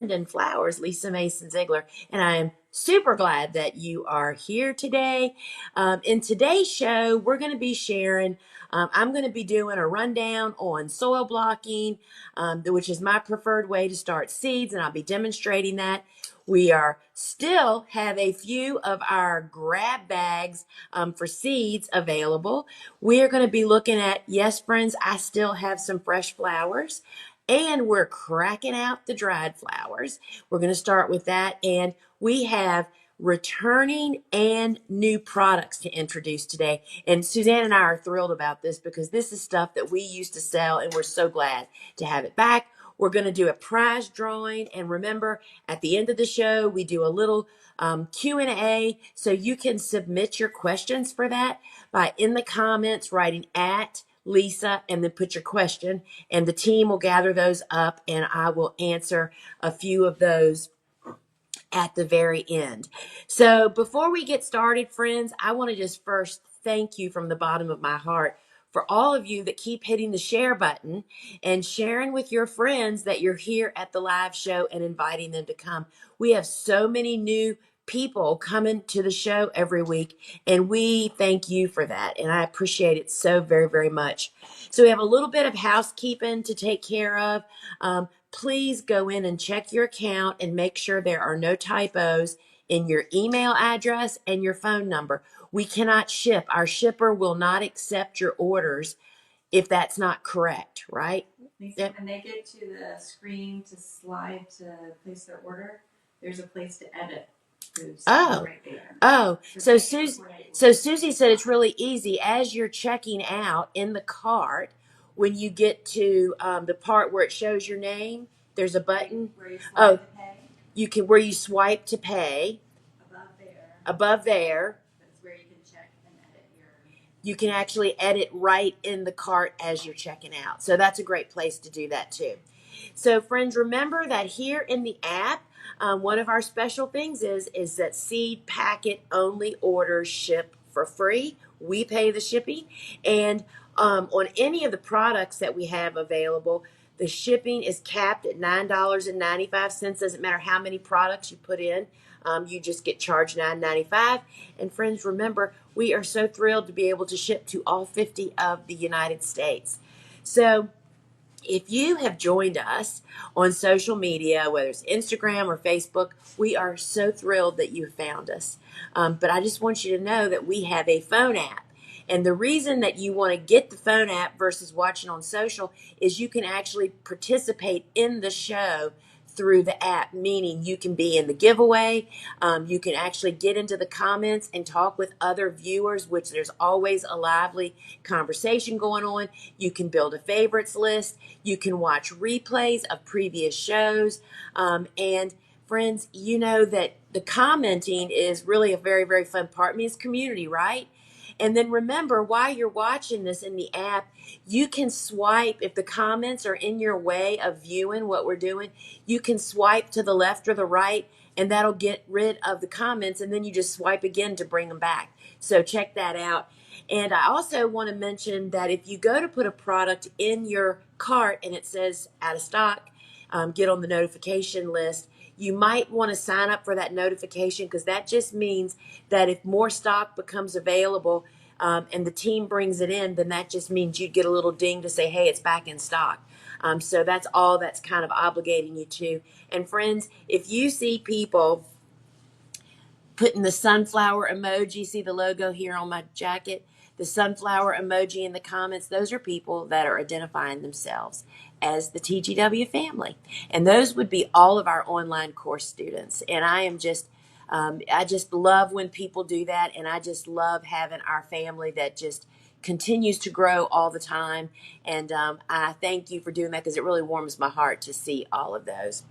And Flowers, Lisa Mason Ziegler, and I am super glad that you are here today. In today's show, we're going to be sharing. I'm going to be doing a rundown on soil blocking, which is my preferred way to start seeds, and I'll be demonstrating that. We are still have a few of our grab bags for seeds available. We are going to be looking at, yes, friends, I still have some fresh flowers. And we're cracking out the dried flowers. We're going to start with that. And we have returning and new products to introduce today. And Suzanne and I are thrilled about this because this is stuff that we used to sell, and we're so glad to have it back. We're going to do a prize drawing. And remember, at the end of the show, we do a little Q&A. So you can submit your questions for that by in the comments writing at Lisa and then put your question, and the team will gather those up and I will answer a few of those at the very end. So before we get started, friends, I want to just first thank you from the bottom of my heart for all of you that keep hitting the share button and sharing with your friends that you're here at the live show and inviting them to come. We have so many new people coming to the show every week, and we thank you for that. And I appreciate it so very, very much. So we have a little bit of housekeeping to take care of. Please go in and check your account and make sure there are no typos in your email address and your phone number. We cannot ship. Our shipper will not accept your orders if that's not correct, right? Lisa, when they get to the screen to slide to place their order, there's a place to edit. Oh, right there. So Susie said it's really easy. As you're checking out in the cart, when you get to the part where it shows your name, there's a button. Where you swipe to pay. You can where you swipe to pay. Above there. That's where you can check and edit your. You can actually edit right in the cart as you're checking out. So that's a great place to do that too. So friends, remember that here in the app, one of our special things is that seed packet only orders ship for free. We pay the shipping. And on any of the products that we have available, the shipping is capped at $9.95. Doesn't matter how many products you put in. You just get charged $9.95. And friends, remember, we are so thrilled to be able to ship to all 50 of the United States. So if you have joined us on social media, whether it's Instagram or Facebook, we are so thrilled that you found us. But I just want you to know that we have a phone app. And the reason that you want to get the phone app versus watching on social is you can actually participate in the show through the app, meaning you can be in the giveaway. You can actually get into the comments and talk with other viewers, which there's always a lively conversation going on. You can build a favorites list. You can watch replays of previous shows. And friends, you know that the commenting is really a very, very fun part. I mean, it's community, right? And then remember, while you're watching this in the app, you can swipe. If the comments are in your way of viewing what we're doing, you can swipe to the left or the right, and that'll get rid of the comments, and then you just swipe again to bring them back. So check that out. And I also want to mention that if you go to put a product in your cart and it says out of stock, get on the notification list, you might want to sign up for that notification, because that just means that if more stock becomes available and the team brings it in, then that just means you'd get a little ding to say, hey, it's back in stock. So that's all that's kind of obligating you to. And friends, if you see people putting the sunflower emoji, see the logo here on my jacket, the sunflower emoji in the comments, those are people that are identifying themselves as the TGW family. And those would be all of our online course students. And I just love when people do that. And I just love having our family that just continues to grow all the time. And I thank you for doing that, because it really warms my heart to see all of those.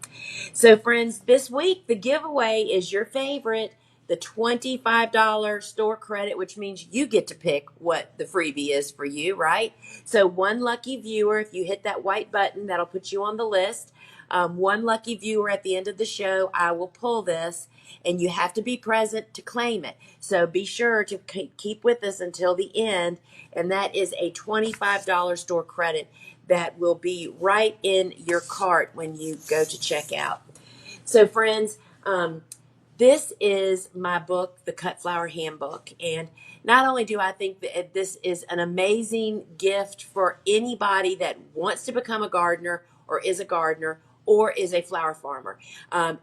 So friends, this week, the giveaway is your favorite, the $25 store credit, which means you get to pick what the freebie is for you, right? So one lucky viewer, if you hit that white button, that'll put you on the list. One lucky viewer at the end of the show, I will pull this, and you have to be present to claim it. So be sure to keep with us until the end, and that is a $25 store credit that will be right in your cart when you go to check out. So, friends, this is my book, The Cut Flower Handbook. And not only do I think that this is an amazing gift for anybody that wants to become a gardener or is a gardener or is a flower farmer.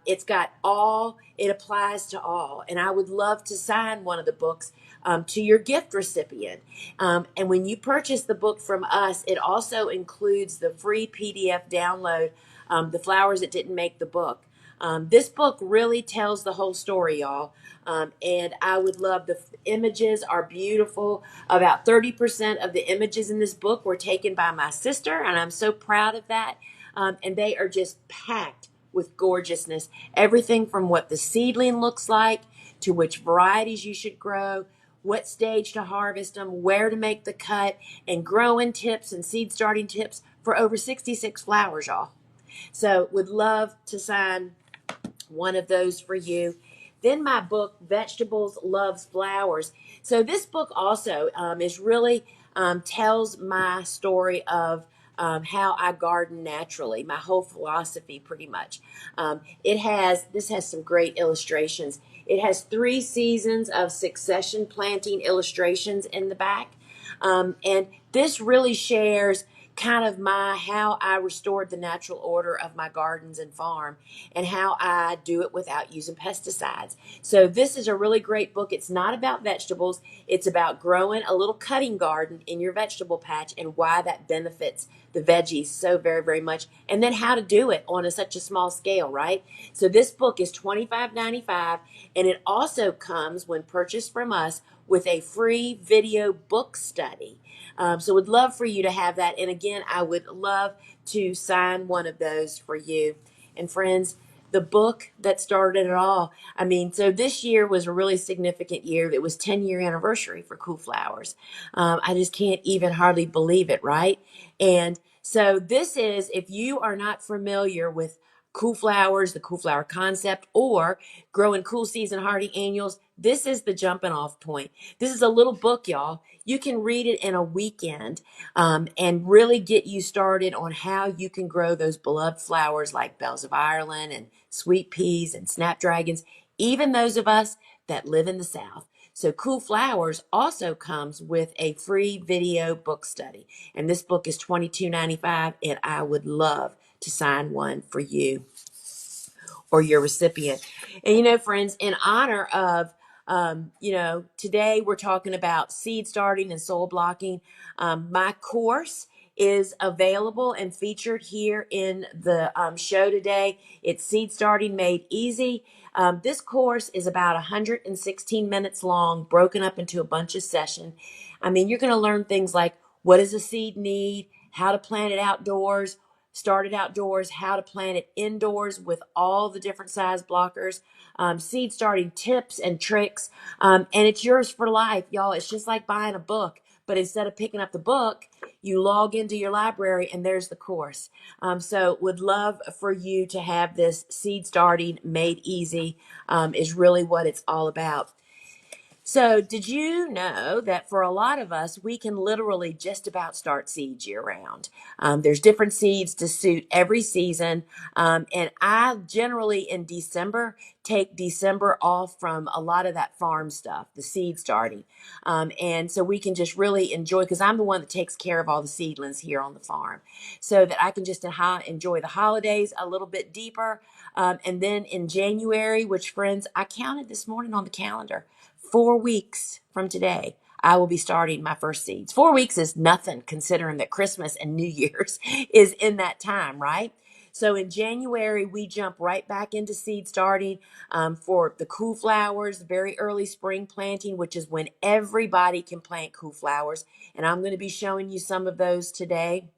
It's got all, it applies to all. And I would love to sign one of the books to your gift recipient. And when you purchase the book from us, it also includes the free PDF download, The Flowers That Didn't Make the Book. This book really tells the whole story, y'all. And I would love the images are beautiful. About 30% of the images in this book were taken by my sister, and I'm so proud of that. And they are just packed with gorgeousness. Everything from what the seedling looks like to which varieties you should grow, what stage to harvest them, where to make the cut, and growing tips and seed starting tips for over 66 flowers, y'all. So would love to sign one of those for you. Then my book, Vegetables Loves Flowers. So this book also is really tells my story of how I garden naturally, my whole philosophy pretty much. This has some great illustrations. It has 3 seasons of succession planting illustrations in the back. And this really shares kind of how I restored the natural order of my gardens and farm and how I do it without using pesticides. So this is a really great book. It's not about vegetables. It's about growing a little cutting garden in your vegetable patch and why that benefits the veggies so very, very much. And then how to do it on such a small scale, right? So this book is $25.95, and it also comes when purchased from us with a free video book study. So would love for you to have that. And again, I would love to sign one of those for you. And friends, the book that started it all. I mean, so this year was a really significant year. It was 10-year anniversary for Cool Flowers. I just can't even hardly believe it, right? And so this is, if you are not familiar with Cool Flowers, the Cool Flower concept, or growing cool season hardy annuals, this is the jumping off point. This is a little book, y'all. You can read it in a weekend and really get you started on how you can grow those beloved flowers like bells of Ireland and sweet peas and snapdragons, even those of us that live in the South. So Cool Flowers also comes with a free video book study. And this book is $22.95, and I would love to sign one for you or your recipient. And friends, in honor of today we're talking about seed starting and soil blocking. My course is available and featured here in the show today. It's Seed Starting Made Easy. This course is about 116 minutes long, broken up into a bunch of sessions. I mean, you're going to learn things like what does a seed need, how to plant it outdoors, start it outdoors, how to plant it indoors with all the different size blockers, seed starting tips and tricks. And it's yours for life, y'all. It's just like buying a book. But instead of picking up the book, you log into your library and there's the course. So would love for you to have this Seed Starting Made Easy is really what it's all about. So did you know that for a lot of us, we can literally just about start seeds year round? There's different seeds to suit every season. And I generally in December take December off from a lot of that farm stuff, the seed starting. And so we can just really enjoy, because I'm the one that takes care of all the seedlings here on the farm, so that I can just enjoy the holidays a little bit deeper. And then in January, which friends, I counted this morning on the calendar, 4 weeks from today, I will be starting my first seeds. 4 weeks is nothing considering that Christmas and New Year's is in that time, right? So in January, we jump right back into seed starting for the cool flowers, very early spring planting, which is when everybody can plant cool flowers. And I'm going to be showing you some of those today,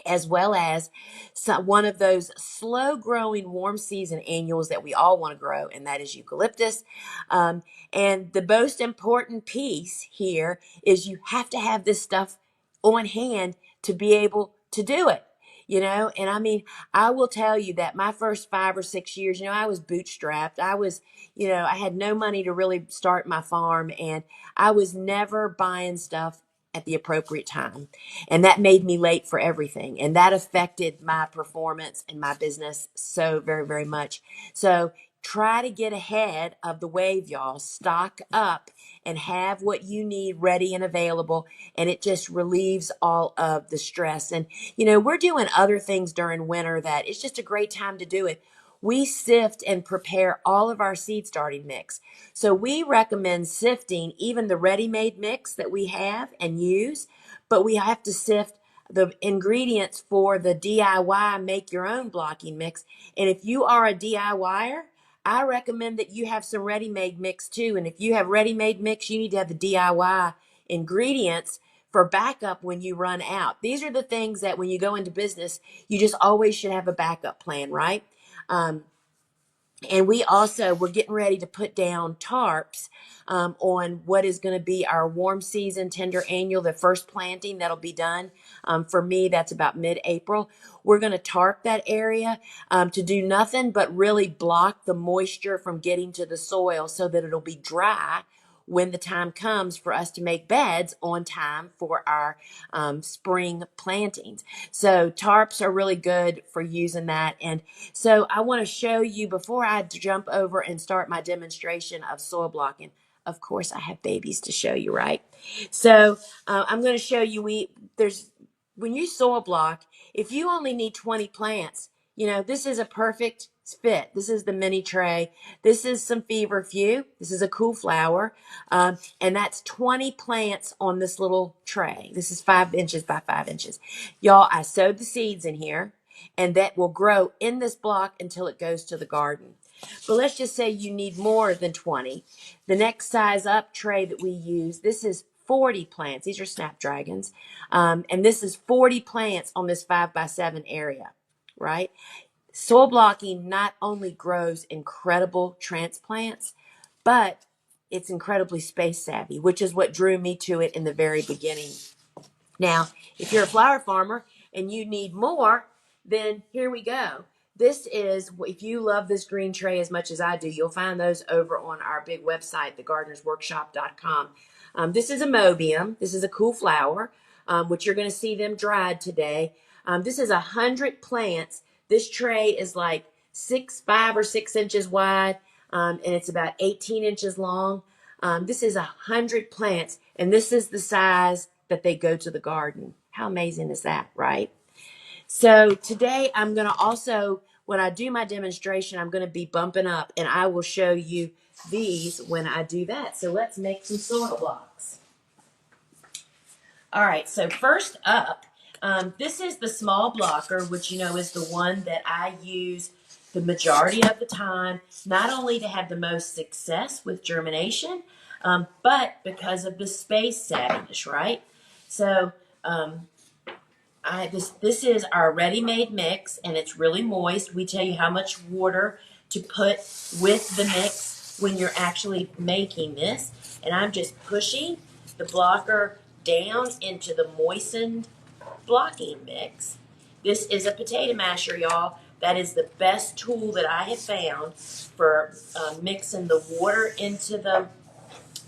as well as one of those slow growing warm season annuals that we all want to grow, and that is eucalyptus. And the most important piece here is you have to have this stuff on hand to be able to do it. And I mean, I will tell you that my first 5 or 6 years, I was bootstrapped. I had no money to really start my farm, and I was never buying stuff at the appropriate time. And that made me late for everything. And that affected my performance and my business so very, very much. So try to get ahead of the wave, y'all. Stock up and have what you need ready and available. And it just relieves all of the stress. And, we're doing other things during winter that it's just a great time to do it. We sift and prepare all of our seed starting mix. So we recommend sifting even the ready-made mix that we have and use, but we have to sift the ingredients for the DIY make your own blocking mix. And if you are a DIYer, I recommend that you have some ready-made mix too. And if you have ready-made mix, you need to have the DIY ingredients for backup when you run out. These are the things that when you go into business, you just always should have a backup plan, right? And we're getting ready to put down tarps on what is going to be our warm season tender annual, the first planting that'll be done. For me, that's about mid-April. We're going to tarp that area to do nothing but really block the moisture from getting to the soil so that it'll be dry when the time comes for us to make beds on time for our spring plantings. So tarps are really good for using that. And so I want to show you before I jump over and start my demonstration of soil blocking. Of course, I have babies to show you, right? So I'm going to show you, when you soil block, if you only need 20 plants, this is a perfect fit. This is the mini tray. This is some feverfew. This is a cool flower. And that's 20 plants on this little tray. This is 5 inches by 5 inches. Y'all, I sowed the seeds in here, and that will grow in this block until it goes to the garden. But let's just say you need more than 20. The next size up tray that we use, this is 40 plants. These are snapdragons. And this is 40 plants on this 5 by 7 area, right? Soil blocking not only grows incredible transplants, but it's incredibly space savvy, which is what drew me to it in the very beginning. Now, if you're a flower farmer and you need more, then here we go. This is, if you love this green tray as much as I do, you'll find those over on our big website, thegardenersworkshop.com. This is a mobium. This is a cool flower, which you're going to see them dried today. This is 100 plants. This tray is like 5 or 6 inches wide, and it's about 18 inches long. This is 100 plants, and this is the size that they go to the garden. How amazing is that, right? So today I'm going to also, when I do my demonstration, I'm going to be bumping up, and I will show you these when I do that. So let's make some soil blocks. All right, so first up, this is the small blocker, which is the one that I use the majority of the time, not only to have the most success with germination, but because of the space savviness, right? So this is our ready-made mix, and it's really moist. We tell you how much water to put with the mix when you're actually making this. And I'm just pushing the blocker down into the moistened blocking mix. This is a potato masher, y'all. That is the best tool that I have found for mixing the water into the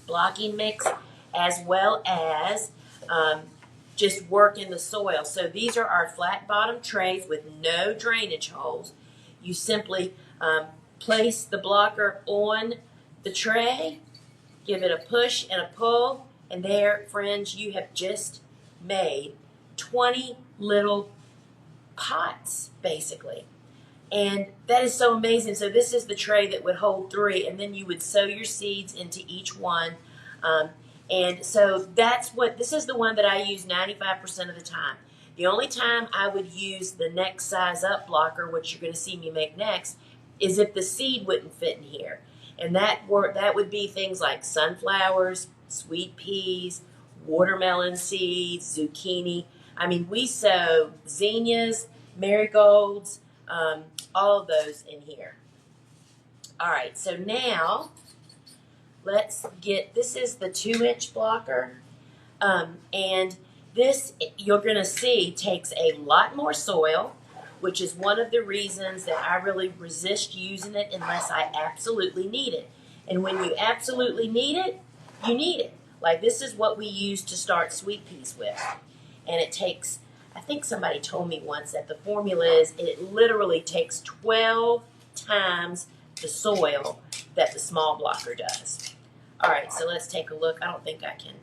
blocking mix, as well as just working the soil. So these are our flat bottom trays with no drainage holes. You simply place the blocker on the tray, give it a push and a pull, and there, friends, you have just made 20 little pots, basically. And that is so amazing. So this is the tray that would hold 3, and then you would sow your seeds into each one. And so this is the one that I use 95% of the time. The only time I would use the next size up blocker, which you're going to see me make next, is if the seed wouldn't fit in here. And that would be things like sunflowers, sweet peas, watermelon seeds, zucchini. I mean, we sow zinnias, marigolds, all of those in here. All right, so now this is the 2-inch blocker. And this, you're going to see, takes a lot more soil, which is one of the reasons that I really resist using it unless I absolutely need it. And when you absolutely need it, you need it. Like this is what we use to start sweet peas with. And it takes, I think somebody told me once that the formula is it literally takes 12 times the soil that the small blocker does. All right, so let's take a look. I don't think I can.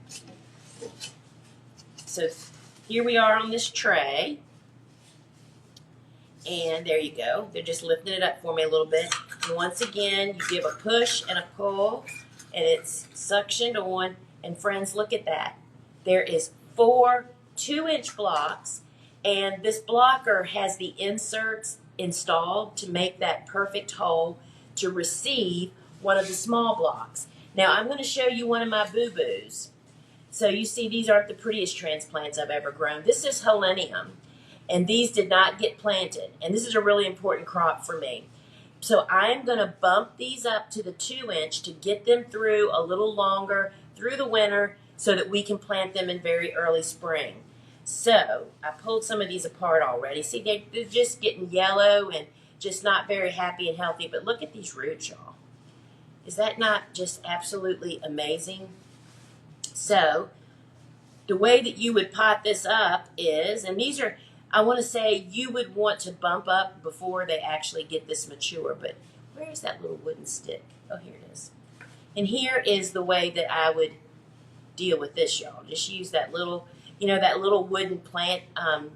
So here we are on this tray. And there you go. They're just lifting it up for me a little bit. And once again, you give a push and a pull, and it's suctioned on. And friends, look at that. There is 4 2-inch blocks, and this blocker has the inserts installed to make that perfect hole to receive one of the small blocks. Now, I'm going to show you one of my boo-boos. So you see, these aren't the prettiest transplants I've ever grown. This is Helenium. And these did not get planted. And this is a really important crop for me. So I'm going to bump these up to the 2-inch to get them through a little longer through the winter so that we can plant them in very early spring. So I pulled some of these apart already. See, they're just getting yellow and just not very happy and healthy. But look at these roots, y'all. Is that not just absolutely amazing? So the way that you would pot this up is, and these are, I want to say you would want to bump up before they actually get this mature, but where is that little wooden stick? Oh, here it is. And here is the way that I would deal with this, y'all. Just use that little, that little wooden plant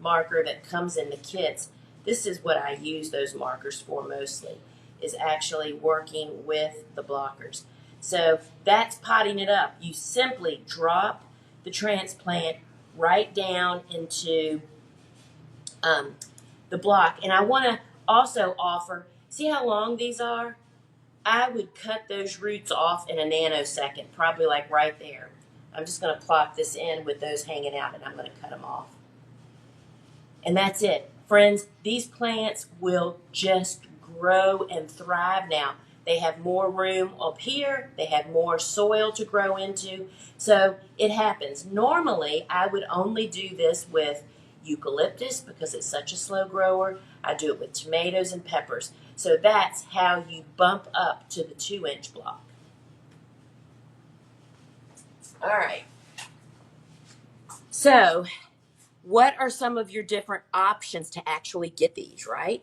marker that comes in the kits. This is what I use those markers for mostly, is actually working with the blockers. So that's potting it up. You simply drop the transplant right down into the block. And I want to also offer, see how long these are? I would cut those roots off in a nanosecond, probably like right there. I'm just going to plop this in with those hanging out, and I'm going to cut them off. And that's it. Friends, these plants will just grow and thrive now. They have more room up here. They have more soil to grow into. So it happens. Normally, I would only do this with eucalyptus because it's such a slow grower. I do it with tomatoes and peppers. So that's how you bump up to the 2-inch block. All right. So what are some of your different options to actually get these, right?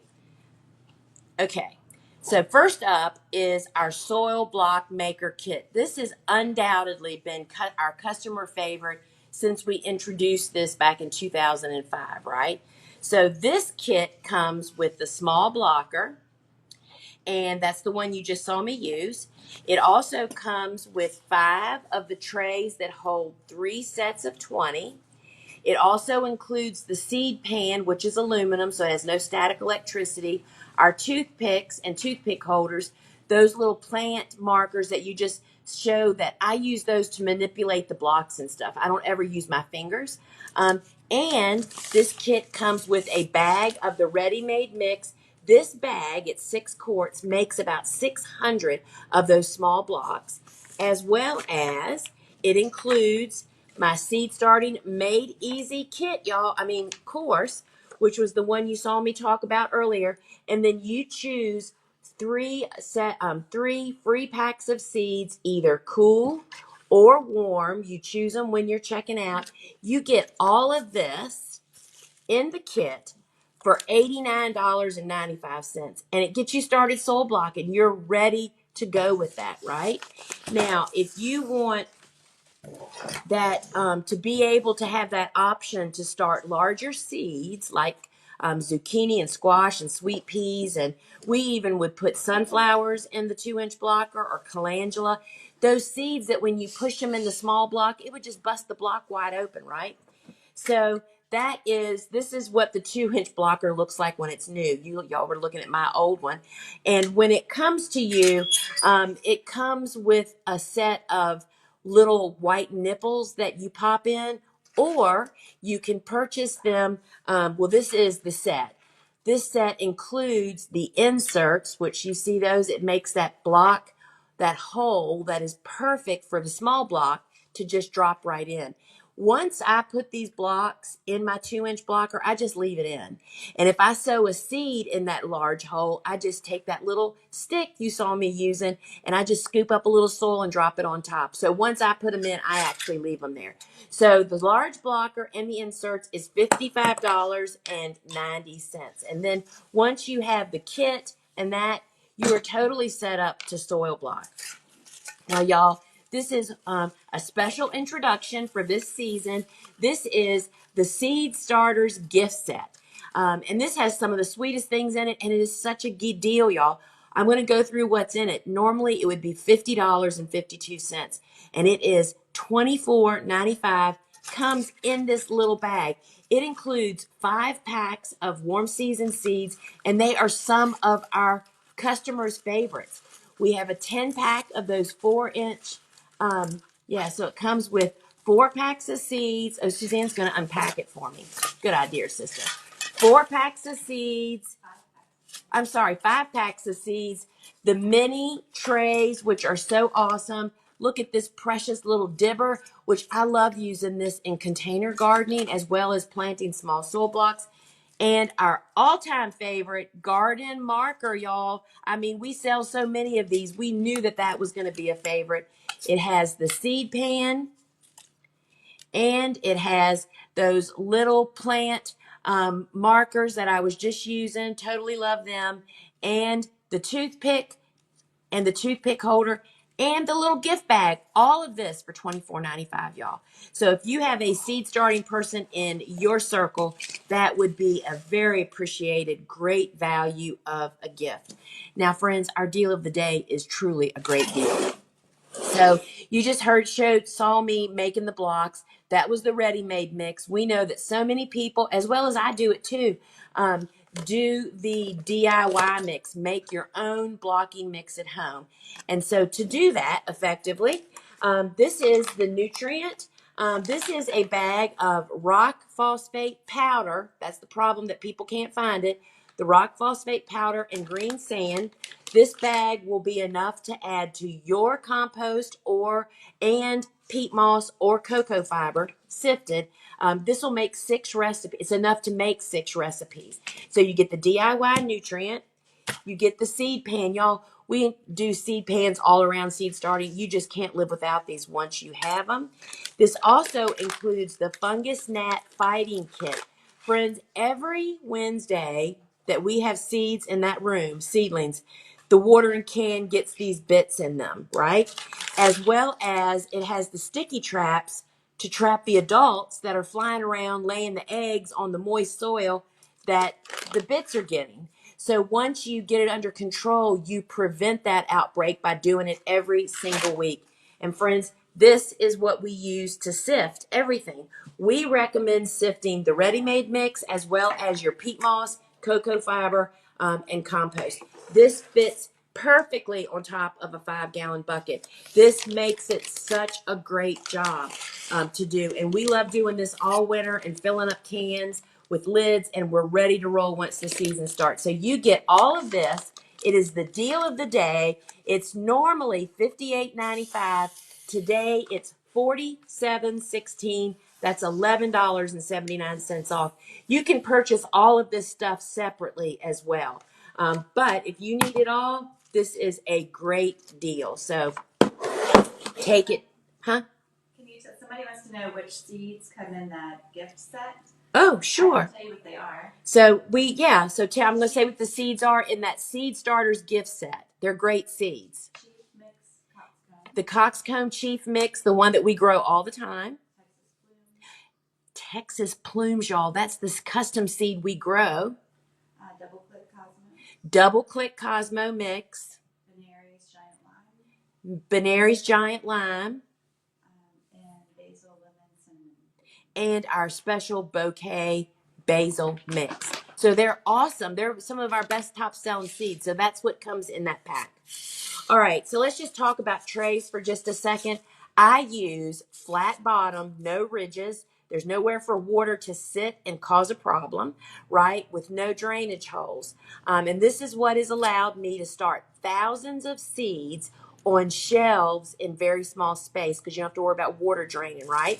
Okay. So first up is our soil block maker kit. This has undoubtedly been our customer favorite since we introduced this back in 2005, right? So this kit comes with the small blocker, and that's the one you just saw me use. It also comes with 5 of the trays that hold 3 sets of 20. It also includes the seed pan, which is aluminum, so it has no static electricity, our toothpicks and toothpick holders, those little plant markers that you just showed that I use those to manipulate the blocks and stuff. I don't ever use my fingers. And this kit comes with a bag of the ready-made mix. This bag, it's 6 quarts, makes about 600 of those small blocks, as well as it includes my seed starting made easy kit, y'all. Course, which was the one you saw me talk about earlier. And then you choose 3 free packs of seeds, either cool or warm. You choose them when you're checking out. You get all of this in the kit for $89.95. And it gets you started soil blocking. You're ready to go with that, right? Now, if you want that to be able to have that option to start larger seeds like zucchini and squash and sweet peas, and we even would put sunflowers in the 2-inch blocker, or calendula, those seeds that when you push them in the small block, it would just bust the block wide open, right? So this is what the 2-inch blocker looks like when it's new. Y'all were looking at my old one. And when it comes to you, it comes with a set of little white nipples that you pop in, or you can purchase them. This is the set. This set includes the inserts, which you see those. It makes that block, that hole that is perfect for the small block to just drop right in. Once I put these blocks in my 2-inch blocker, I just leave it in. And if I sow a seed in that large hole, I just take that little stick you saw me using and I just scoop up a little soil and drop it on top. So once I put them in, I actually leave them there. So the large blocker and the inserts is $55.90. And then once you have the kit and that, you are totally set up to soil block. Now, y'all, this is a special introduction for this season. This is the Seed Starters gift set. And this has some of the sweetest things in it, and it is such a good deal, y'all. I'm going to go through what's in it. Normally, it would be $50.52, and it is $24.95. Comes in this little bag. It includes 5 packs of warm season seeds, and they are some of our customers' favorites. We have a 10-pack of those 4-inch. So it comes with 4 packs of seeds. Oh, Suzanne's going to unpack it for me. Good idea, sister. 4 packs of seeds. I'm sorry, 5 packs of seeds. The mini trays, which are so awesome. Look at this precious little dibber, which I love using this in container gardening as well as planting small soil blocks. And our all-time favorite garden marker, y'all. I mean, we sell so many of these. We knew that that was going to be a favorite. It has the seed pan, and it has those little plant markers that I was just using. Totally love them. And the toothpick and the toothpick holder and the little gift bag. All of this for $24.95, y'all. So if you have a seed starting person in your circle, that would be a very appreciated, great value of a gift. Now, friends, our deal of the day is truly a great deal. So you just saw me making the blocks. That was the ready-made mix. We know that so many people, as well as I do it too, do the DIY mix, make your own blocking mix at home. And so to do that effectively, this is the nutrient. This is a bag of rock phosphate powder. That's the problem, that people can't find it. The rock phosphate powder and green sand. This bag will be enough to add to your compost and peat moss or cocoa fiber sifted. This will make 6 recipes. It's enough to make 6 recipes. So you get the DIY nutrient, you get the seed pan. Y'all, we do seed pans all around seed starting. You just can't live without these once you have them. This also includes the fungus gnat fighting kit. Friends, every Wednesday that we have seeds in that room, seedlings, the watering can gets these bits in them, right? As well as it has the sticky traps to trap the adults that are flying around laying the eggs on the moist soil that the bits are getting. So once you get it under control, you prevent that outbreak by doing it every single week. And friends, this is what we use to sift everything. We recommend sifting the ready-made mix as well as your peat moss, cocoa fiber, and compost. This fits perfectly on top of a 5-gallon bucket. This makes it such a great job to do. And we love doing this all winter and filling up cans with lids, and we're ready to roll once the season starts. So you get all of this. It is the deal of the day. It's normally $58.95. Today it's $47.16. That's $11.79 off. You can purchase all of this stuff separately as well. But if you need it all, this is a great deal. So take it. Huh? Somebody wants to know which seeds come in that gift set. Oh, sure. I can tell you what they are. So I'm going to say what the seeds are in that Seed Starters gift set. They're great seeds. Chief mix, coxcomb. The coxcomb chief mix, the one that we grow all the time. Texas plumes, y'all. That's this custom seed we grow. Double click Cosmo mix. Benary's giant lime. And basil, lemon, cinnamon. And our special bouquet basil mix. So they're awesome. They're some of our best top selling seeds. So that's what comes in that pack. All right, so let's just talk about trays for just a second. I use flat bottom, no ridges. There's nowhere for water to sit and cause a problem, right? With no drainage holes. And this is what has allowed me to start thousands of seeds on shelves in very small space because you don't have to worry about water draining, right?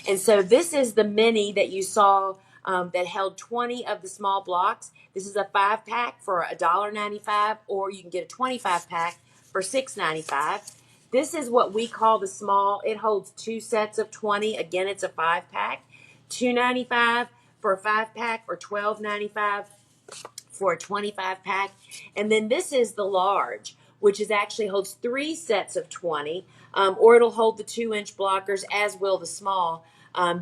And so this is the mini that you saw that held 20 of the small blocks. This is a 5-pack for $1.95, or you can get a 25-pack for $6.95. This is what we call the small. It holds 2 sets of 20. Again, it's a 5-pack. $2.95 for a 5-pack, or $12.95 for a 25-pack. And then this is the large, which is actually holds 3 sets of 20, or it'll hold the 2-inch blockers, as will the small.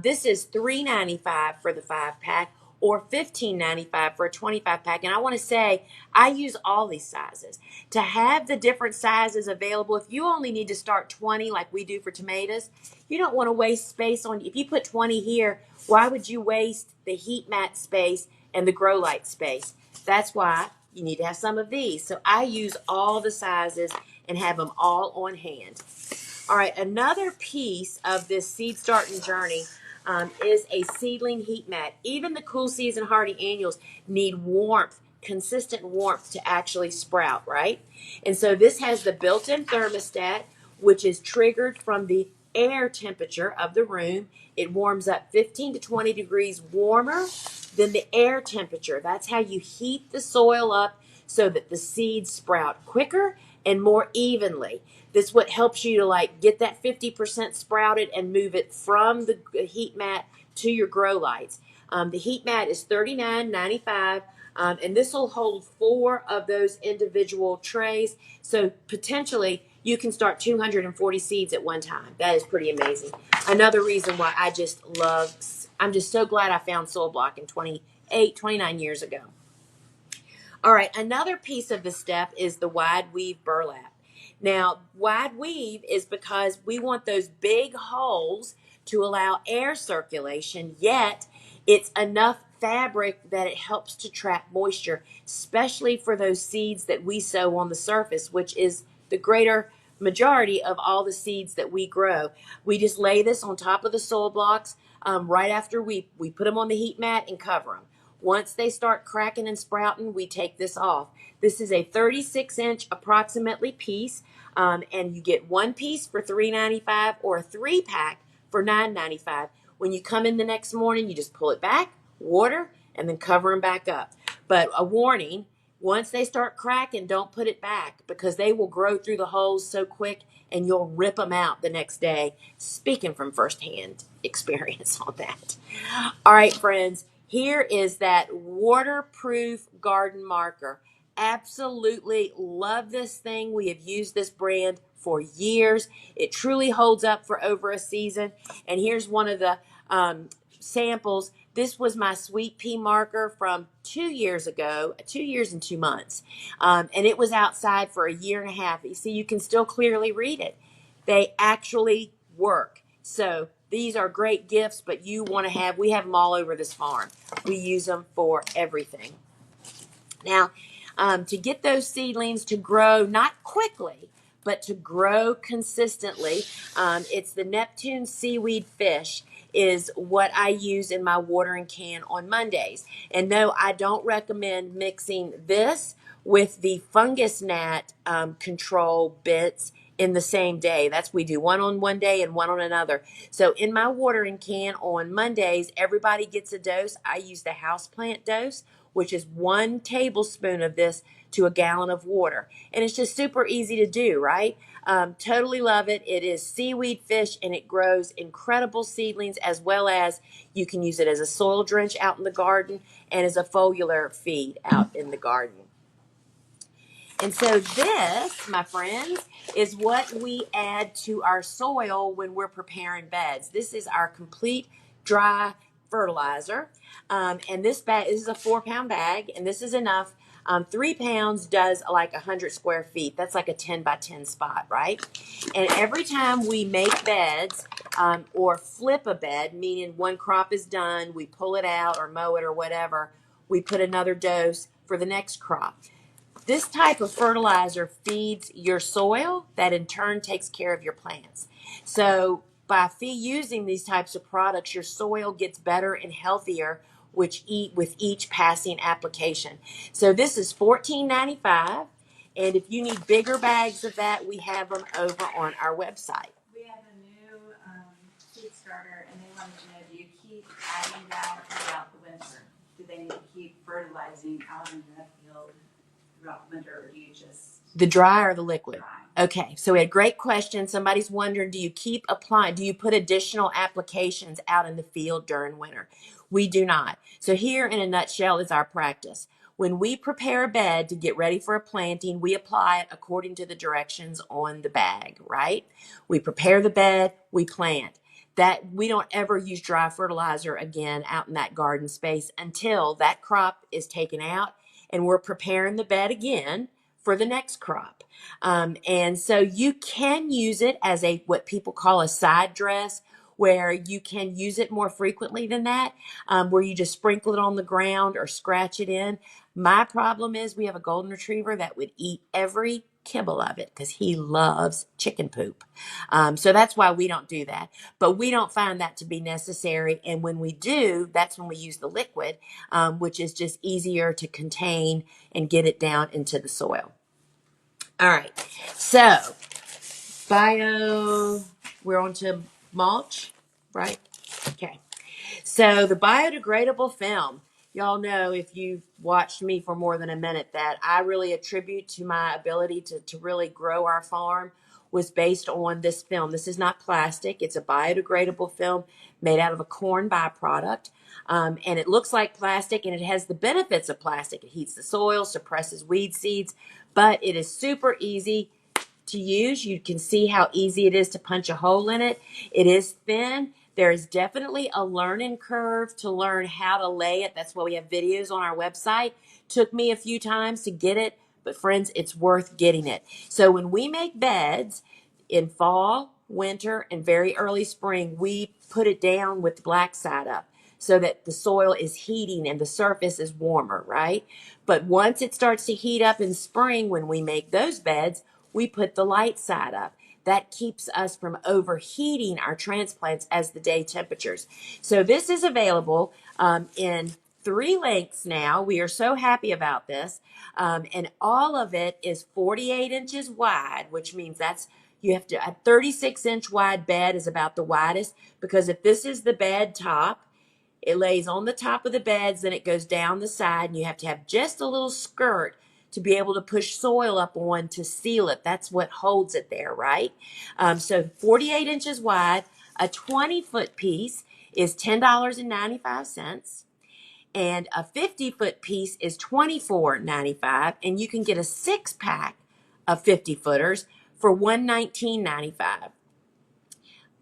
This is $3.95 for the 5-pack, or $15.95 for a 25-pack. And I want to say, I use all these sizes. To have the different sizes available, if you only need to start 20 like we do for tomatoes, you don't want to waste space on. If you put 20 here, why would you waste the heat mat space and the grow light space? That's why you need to have some of these. So I use all the sizes and have them all on hand. All right, another piece of this seed starting journey is a seedling heat mat. Even the cool season hardy annuals need warmth, consistent warmth to actually sprout, right? And so this has the built-in thermostat, which is triggered from the air temperature of the room. It warms up 15 to 20 degrees warmer than the air temperature. That's how you heat the soil up so that the seeds sprout quicker and more evenly. This is what helps you to get that 50% sprouted and move it from the heat mat to your grow lights. The heat mat is $39.95, and this will hold 4 of those individual trays. So potentially you can start 240 seeds at one time. That is pretty amazing. Another reason why I'm just so glad I found Soil Block in 29 years ago. All right, another piece of the step is the wide weave burlap. Now, wide weave is because we want those big holes to allow air circulation, yet it's enough fabric that it helps to trap moisture, especially for those seeds that we sow on the surface, which is the greater majority of all the seeds that we grow. We just lay this on top of the soil blocks right after we put them on the heat mat and cover them. Once they start cracking and sprouting, we take this off. This is a 36-inch approximately piece, and you get 1 piece for $3.95 or a 3-pack for $9.95. When you come in the next morning, you just pull it back, water, and then cover them back up. But a warning, once they start cracking, don't put it back because they will grow through the holes so quick and you'll rip them out the next day. Speaking from firsthand experience on that. All right, friends. Here is that waterproof garden marker. Absolutely love this thing. We have used this brand for years. It truly holds up for over a season. And here's one of the samples. This was my sweet pea marker from 2 years ago, 2 years and 2 months. And it was outside for a year and a half. You see, you can still clearly read it. They actually work. So these are great gifts, but we have them all over this farm. We use them for everything. Now, to get those seedlings to grow, not quickly, but to grow consistently, it's the Neptune seaweed fish is what I use in my watering can on Mondays. And no, I don't recommend mixing this with the fungus gnat control bits in the same day. We do one on one day and one on another. So in my watering can on Mondays, everybody gets a dose. I use the houseplant dose, which is 1 tablespoon of this to a gallon of water. And it's just super easy to do, right? Totally love it. It is seaweed fish and it grows incredible seedlings, as well as you can use it as a soil drench out in the garden and as a foliar feed out in the garden. And so this, my friends, is what we add to our soil when we're preparing beds. This is our complete dry fertilizer. And this is a 4-pound bag, and this is enough. 3 pounds does like 100 square feet. That's like a 10 by 10 spot, right? And every time we make beds or flip a bed, meaning one crop is done, we pull it out or mow it or whatever, we put another dose for the next crop. This type of fertilizer feeds your soil that in turn takes care of your plants. So by using these types of products, your soil gets better and healthier with each passing application. So this is $14.95. And if you need bigger bags of that, we have them over on our website. We have a new seed starter, and they wanted to know, do you keep adding that throughout the winter? Do they need to keep fertilizing out in the field throughout the winter, or do you just... The dry or the liquid? Dry. Okay, so we had a great question. Somebody's wondering, do you keep applying, do you put additional applications out in the field during winter? We do not. So here in a nutshell is our practice. When we prepare a bed to get ready for a planting, we apply it according to the directions on the bag, right? We prepare the bed, we plant. That we don't ever use dry fertilizer again out in that garden space until that crop is taken out and we're preparing the bed again for the next crop. And so you can use it as a what people call a side dress, where you can use it more frequently than that, where you just sprinkle it on the ground or scratch it in. My problem is we have a golden retriever that would eat every kibble of it because he loves chicken poop. So that's why we don't do that. But we don't find that to be necessary. And when we do, that's when we use the liquid, which is just easier to contain and get it down into the soil. All right. So we're on to mulch, right? Okay. So the biodegradable film, y'all know if you've watched me for more than a minute that I really attribute to my ability to really grow our farm was based on this film. This is not plastic. It's a biodegradable film made out of a corn byproduct. And it looks like plastic and it has the benefits of plastic. It heats the soil, suppresses weed seeds, but it is super easy to use. You can see how easy it is to punch a hole in it. It is thin. There is definitely a learning curve to learn how to lay it. That's why we have videos on our website. Took me a few times to get it, but friends, it's worth getting it. So when we make beds in fall, winter, and very early spring, we put it down with the black side up so that the soil is heating and the surface is warmer, right? But once it starts to heat up in spring, when we make those beds, we put the light side up. That keeps us from overheating our transplants as the day temperatures. So this is available in 3 lengths now. We are so happy about this. And all of it is 48 inches wide, which means you have to, a 36-inch wide bed is about the widest, because if this is the bed top, it lays on the top of the beds, then it goes down the side, and you have to have just a little skirt to be able to push soil up on to seal it. That's what holds it there, right? So 48 inches wide, a 20-foot piece is $10.95, and a 50-foot piece is $24.95, and you can get a 6-pack of 50-footers for $119.95.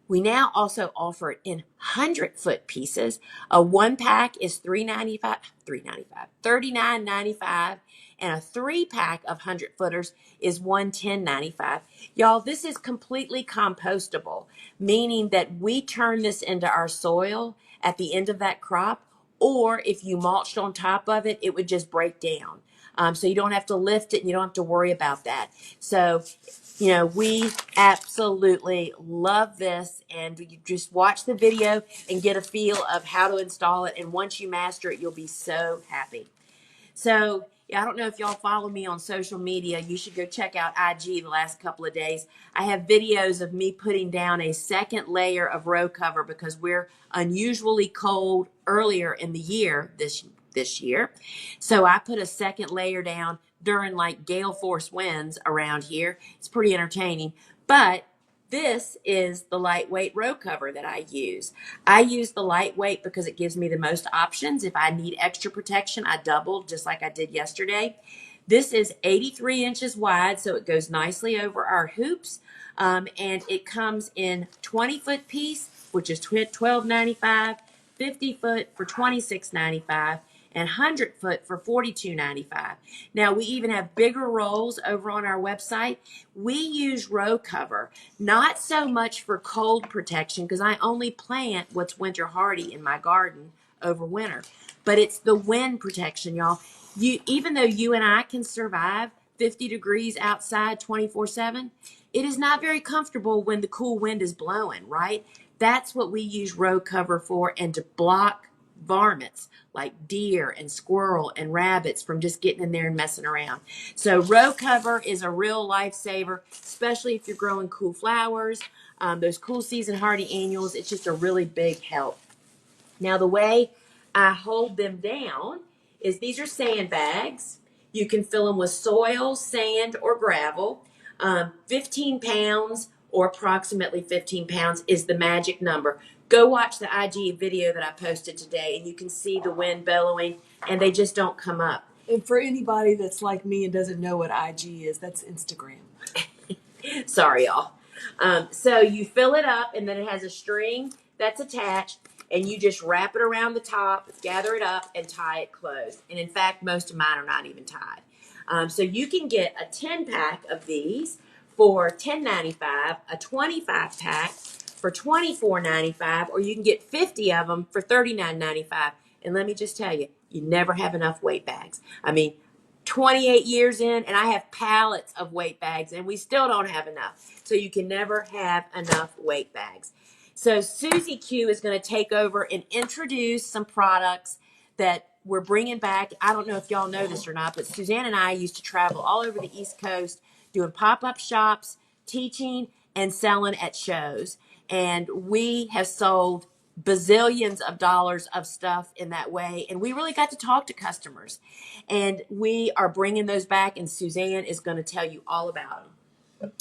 We now also offer it in 100-foot pieces. A 1-pack is $39.95, and a 3-pack of 100-footers is $110.95. Y'all, this is completely compostable, meaning that we turn this into our soil at the end of that crop, or if you mulched on top of it, it would just break down. So you don't have to lift it and you don't have to worry about that. So we absolutely love this, and you just watch the video and get a feel of how to install it. And once you master it, you'll be so happy. So I don't know if y'all follow me on social media. You should go check out IG the last couple of days. I have videos of me putting down a second layer of row cover because we're unusually cold earlier in the year this year. So I put a second layer down during like gale force winds around here. It's pretty entertaining. But this is the lightweight row cover that I use. I use the lightweight because it gives me the most options. If I need extra protection, I double just like I did yesterday. This is 83 inches wide, so it goes nicely over our hoops. And it comes in 20-foot piece, which is $12.95, 50-foot for $26.95, and 100-foot for $42.95. Now, we even have bigger rolls over on our website. We use row cover, not so much for cold protection, because I only plant what's winter hardy in my garden over winter, but it's the wind protection, y'all. Even though you and I can survive 50 degrees outside 24/7, it is not very comfortable when the cool wind is blowing, right? That's what we use row cover for, and to block varmints like deer and squirrel and rabbits from just getting in there and messing around. So row cover is a real lifesaver, especially if you're growing cool flowers, those cool season hardy annuals. It's just a really big help. Now, the way I hold them down is these are sandbags. You can fill them with soil, sand, or gravel. 15 pounds or approximately 15 pounds is the magic number. Go watch the IG video that I posted today, and you can see the wind bellowing, and they just don't come up. And for anybody that's like me and doesn't know what IG is, that's Instagram. Sorry, y'all. So you fill it up, and then it has a string that's attached, and you just wrap it around the top, gather it up, and tie it closed. And in fact, most of mine are not even tied. So you can get a 10-pack of these for $10.95, a 25-pack for $24.95, or you can get 50 of them for $39.95. And let me just tell you, you never have enough weight bags. I mean, 28 years in, and I have pallets of weight bags, and we still don't have enough. So you can never have enough weight bags. So Susie Q is going to take over and introduce some products that we're bringing back. I don't know if y'all know this or not, but Suzanne and I used to travel all over the East Coast doing pop-up shops, teaching, and selling at shows. And we have sold bazillions of dollars of stuff in that way. And we really got to talk to customers. And we are bringing those back, and Suzanne is going to tell you all about them.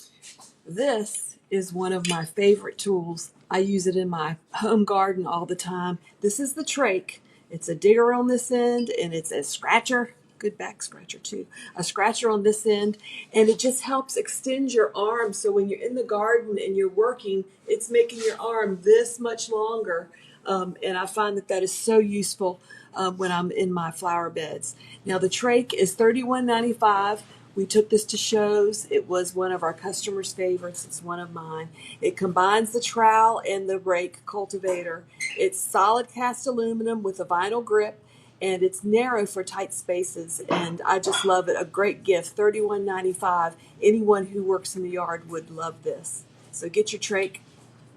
This is one of my favorite tools. I use it in my home garden all the time. This is the trach. It's a digger on this end, and it's a scratcher, good back scratcher too, a scratcher on this end, and it just helps extend your arm. So when you're in the garden and you're working, it's making your arm this much longer. And I find that that is so useful when I'm in my flower beds. Now the trach is $31.95. We took this to shows. It was one of our customers' favorites. It's one of mine. It combines the trowel and the rake cultivator. It's solid cast aluminum with a vinyl grip, and it's narrow for tight spaces. And I just love it. A great gift, $31.95. Anyone who works in the yard would love this. So get your trach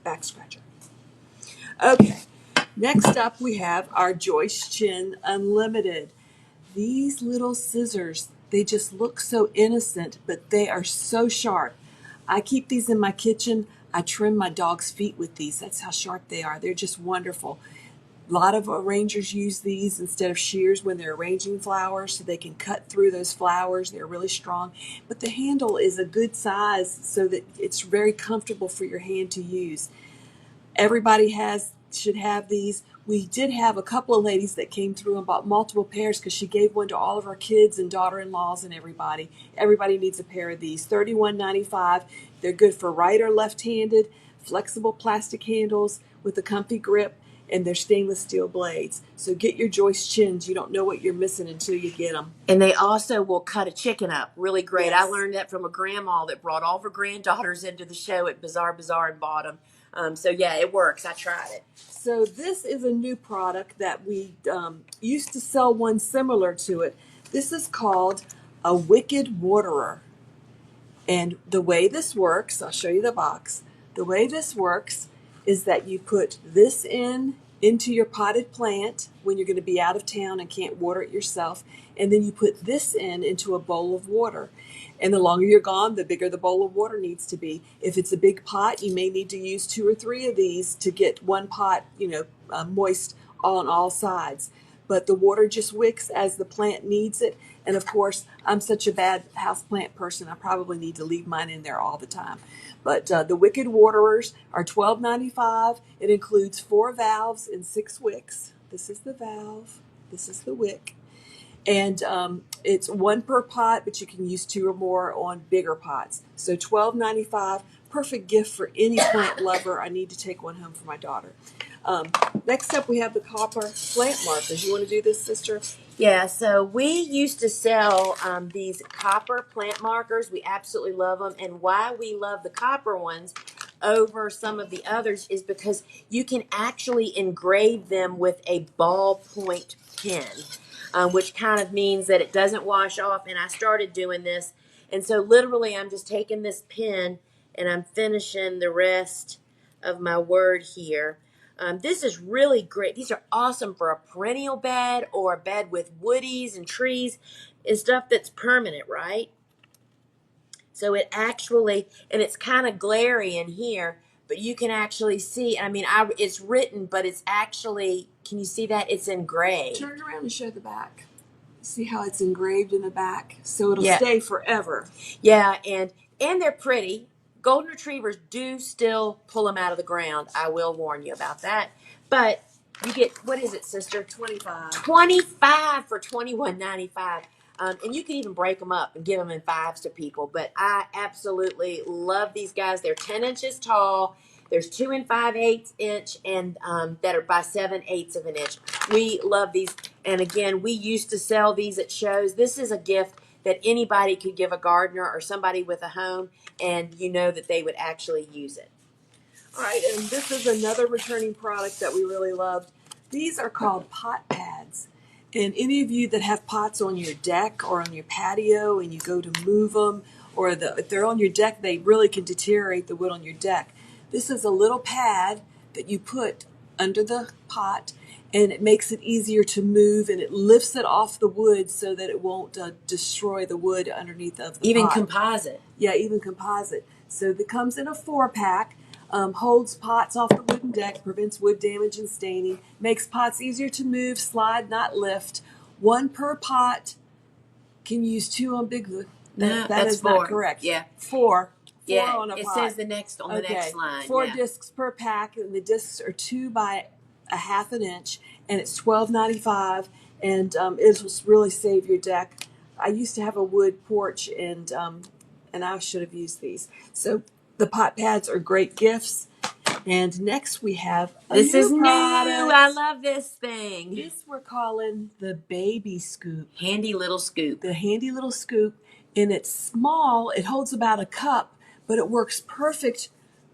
back scratcher. Okay, next up we have our Joyce Chin Unlimited. These little scissors, they just look so innocent, but they are so sharp. I keep these in my kitchen. I trim my dog's feet with these. That's how sharp they are. They're just wonderful. A lot of arrangers use these instead of shears when they're arranging flowers, so they can cut through those flowers. They're really strong. But the handle is a good size so that it's very comfortable for your hand to use. Everybody should have these. We did have a couple of ladies that came through and bought multiple pairs because she gave one to all of our kids and daughter-in-laws and everybody. Everybody needs a pair of these. $31.95. They're good for right or left-handed, flexible plastic handles with a comfy grip, and they're stainless steel blades. So get your Joyce Chins. You don't know what you're missing until you get them. And they also will cut a chicken up really great. Yes. I learned that from a grandma that brought all of her granddaughters into the show at Bazaar and bought them. So yeah, it works. I tried it. So this is a new product that we used to sell one similar to it. This is called a Wicked Waterer. And the way this works, I'll show you the box. The way this works is that you put this into your potted plant when you're going to be out of town and can't water it yourself. And then you put this into a bowl of water. And the longer you're gone, the bigger the bowl of water needs to be. If it's a big pot, you may need to use 2 or 3 of these to get one pot, moist on all sides. But the water just wicks as the plant needs it. And of course, I'm such a bad houseplant person, I probably need to leave mine in there all the time. But the Wicked Waterers are $12.95. It includes 4 valves and 6 wicks. This is the valve. This is the wick. And it's 1 per pot, but you can use 2 or more on bigger pots. So $12.95, perfect gift for any plant lover. I need to take one home for my daughter. Next up, we have the copper plant markers. You want to do this, sister? Yeah, so we used to sell these copper plant markers. We absolutely love them. And why we love the copper ones over some of the others is because you can actually engrave them with a ballpoint pen, which kind of means that it doesn't wash off. And I started doing this. And so literally I'm just taking this pen and I'm finishing the rest of my word here. This is really great. These are awesome for a perennial bed or a bed with woodies and trees and stuff that's permanent, right? So it actually, and it's kind of glary in here, but you can actually see, I mean, it's written, but it's actually, can you see that? It's in gray. Turn it around and show the back. See how it's engraved in the back? So it'll Yeah. stay forever. Yeah, and they're pretty. Golden retrievers do still pull them out of the ground. I will warn you about that. But you get, what is it, sister? 25 for $21.95. And you can even break them up and give them in fives to people. But I absolutely love these guys. They're 10 inches tall. There's 2 and 5/8 inch and that are by 7/8 of an inch. We love these. And again, we used to sell these at shows. This is a gift that anybody could give a gardener or somebody with a home, and you know that they would actually use it. All right, and this is another returning product that we really loved. These are called pot pads. And any of you that have pots on your deck or on your patio and you go to move them, or if they're on your deck, they really can deteriorate the wood on your deck. This is a little pad that you put under the pot, and it makes it easier to move, and it lifts it off the wood so that it won't destroy the wood underneath of the Even pot. composite. Yeah, even composite. So it comes in a 4-pack. Holds pots off the wooden deck, prevents wood damage and staining, makes pots easier to move, slide, not lift. 1 per pot. Can use 2 on big wood. No, That that's is 4. not correct. Yeah. 4 Yeah, on a it pot. says the next on the next line. 4 Yeah. discs per pack, and the discs are 2 by a half an inch, and it's $12.95, and it will really save your deck. I used to have a wood porch, and I should have used these. So the pot pads are great gifts. And next we have This is new. product. I love this thing. This we're calling the baby scoop. Handy little scoop. The handy little scoop. And it's small. It holds about a cup, but it works perfect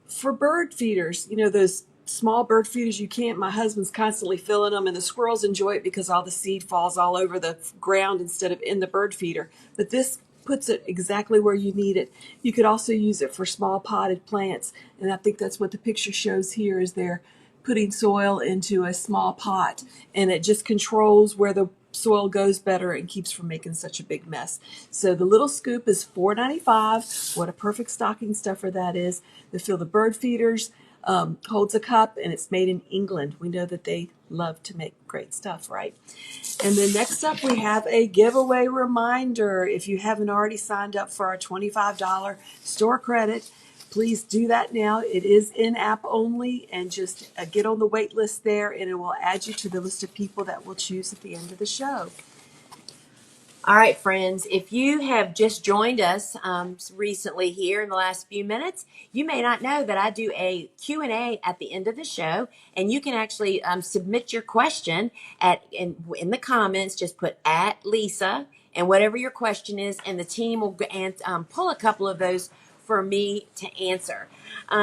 for bird feeders. You know, those small bird feeders you can't. My husband's constantly filling them, and the squirrels enjoy it because all the seed falls all over the ground instead of in the bird feeder. But this puts it exactly where you need it. You could also use it for small potted plants, and I think that's what the picture shows here is they're putting soil into a small pot, and it just controls where the soil goes better and keeps from making such a big mess. So the little scoop is $4.95. What a perfect stocking stuffer that is. They fill the bird feeders, holds a cup, and it's made in England. We know that they love to make great stuff, right? And then next up, we have a giveaway reminder. If you haven't already signed up for our $25 store credit, please do that now. It is in-app only, and just get on the wait list there, and it will add you to the list of people that we'll choose at the end of the show. All right, friends, if you have just joined us recently here in the last few minutes, you may not know that I do a Q&A at the end of the show, and you can actually submit your question in the comments. Just put @Lisa and whatever your question is, and the team will pull a couple of those for me to answer.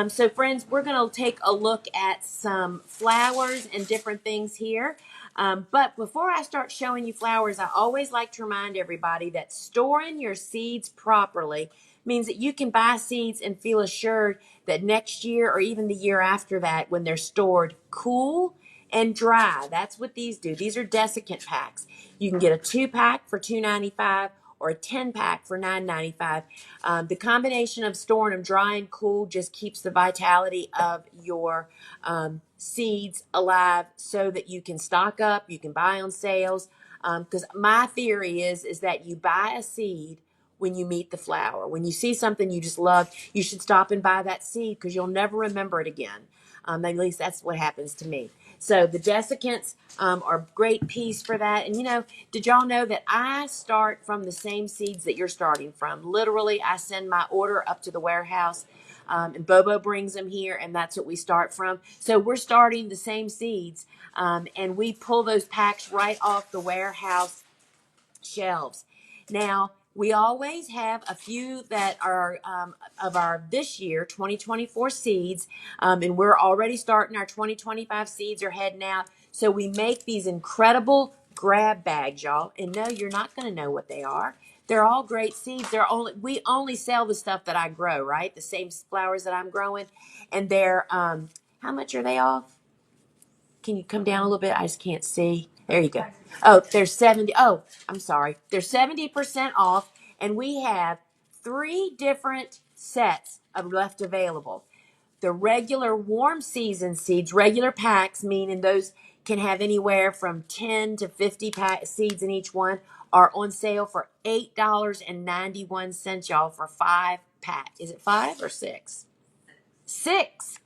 So, friends, we're going to take a look at some flowers and different things here. But before I start showing you flowers, I always like to remind everybody that storing your seeds properly means that you can buy seeds and feel assured that next year or even the year after that, when they're stored cool and dry, that's what these do. These are desiccant packs. You can get a 2-pack for $2.95 or a 10-pack for $9.95. The combination of storing them dry and cool just keeps the vitality of your seeds alive so that you can stock up, you can buy on sales. Because my theory is that you buy a seed when you meet the flower. When you see something you just love, you should stop and buy that seed because you'll never remember it again. At least that's what happens to me. So the desiccants are a great piece for that. And, you know, did y'all know that I start from the same seeds that you're starting from? Literally, I send my order up to the warehouse, and Bobo brings them here, and that's what we start from. So we're starting the same seeds, and we pull those packs right off the warehouse shelves. Now, we always have a few that are of our this year 2024 seeds, and we're already starting our 2025 seeds are heading out. So we make these incredible grab bags, y'all. And no, you're not going to know what they are. They're all great seeds. We only sell the stuff that I grow, right? The same flowers that I'm growing, and they're how much are they off? Can you come down a little bit? I just can't see. There you go. Oh, there's 70. Oh, I'm sorry. There's 70% off, and we have 3 different sets of left available. The regular warm season seeds, regular packs, meaning those can have anywhere from 10 to 50 seeds in each one, are on sale for $8.91, y'all, for 5 packs. Is it 5 or 6? 6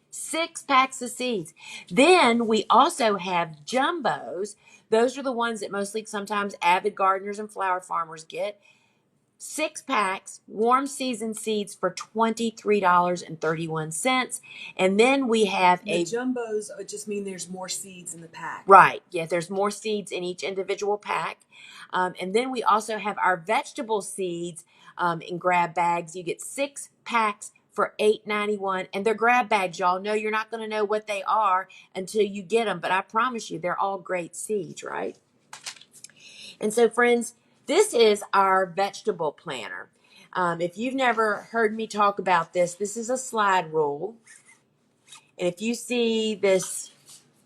packs of seeds. Then we also have jumbos. Those are the ones that mostly sometimes avid gardeners and flower farmers get. 6 packs, warm season seeds for $23.31. And then we have the jumbos just mean there's more seeds in the pack. Right. Yeah, there's more seeds in each individual pack. And then we also have our vegetable seeds in grab bags. You get 6 packs for $8.91. And they're grab bags, y'all. No, you're not going to know what they are until you get them. But I promise you, they're all great seeds, right? And so, friends, this is our vegetable planner. If you've never heard me talk about this, this is a slide rule. And if you see this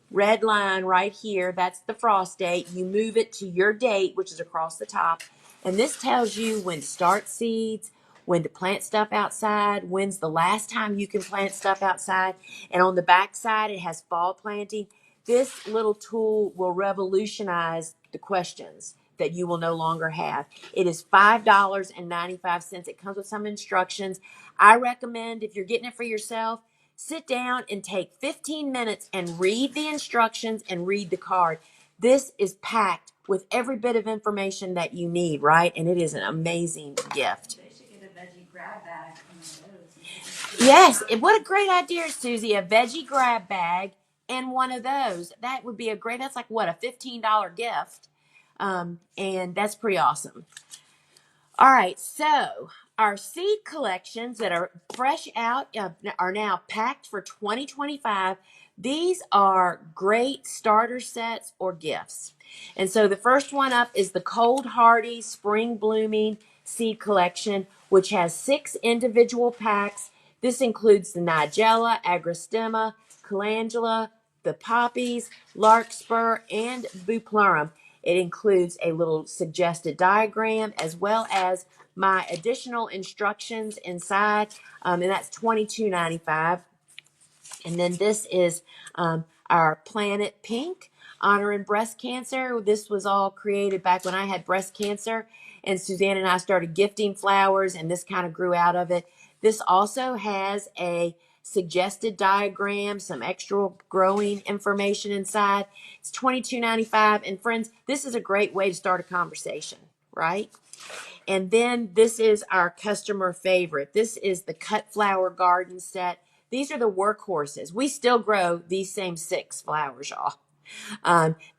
red line right here, that's the frost date. You move it to your date, which is across the top. And this tells you when to start seeds, when to plant stuff outside, when's the last time you can plant stuff outside. And on the back side, it has fall planting. This little tool will revolutionize the questions that you will no longer have. It is $5.95. It comes with some instructions. I recommend, if you're getting it for yourself, sit down and take 15 minutes and read the instructions and read the card. This is packed with every bit of information that you need, right? And it is an amazing gift. They should get a veggie grab bag from those. Yes, what a great idea, Susie. A veggie grab bag and one of those. That would be a great, that's like what, a $15 gift. And that's pretty awesome. All right, so our seed collections that are fresh out are now packed for 2025. These are great starter sets or gifts. And so the first one up is the Cold Hardy Spring Blooming Seed Collection, which has 6 individual packs. This includes the Nigella, Agrostemma, Calendula, the poppies, larkspur, and bupleurum. It includes a little suggested diagram as well as my additional instructions inside, and that's $22.95. And then this is our Planet Pink, honoring breast cancer. This was all created back when I had breast cancer, and Suzanne and I started gifting flowers, and this kind of grew out of it. This also has a suggested diagram, some extra growing information inside. It's $22.95. And friends, this is a great way to start a conversation, right? And then this is our customer favorite. This is the Cut Flower Garden Set. These are the workhorses. We still grow these same 6 flowers, y'all.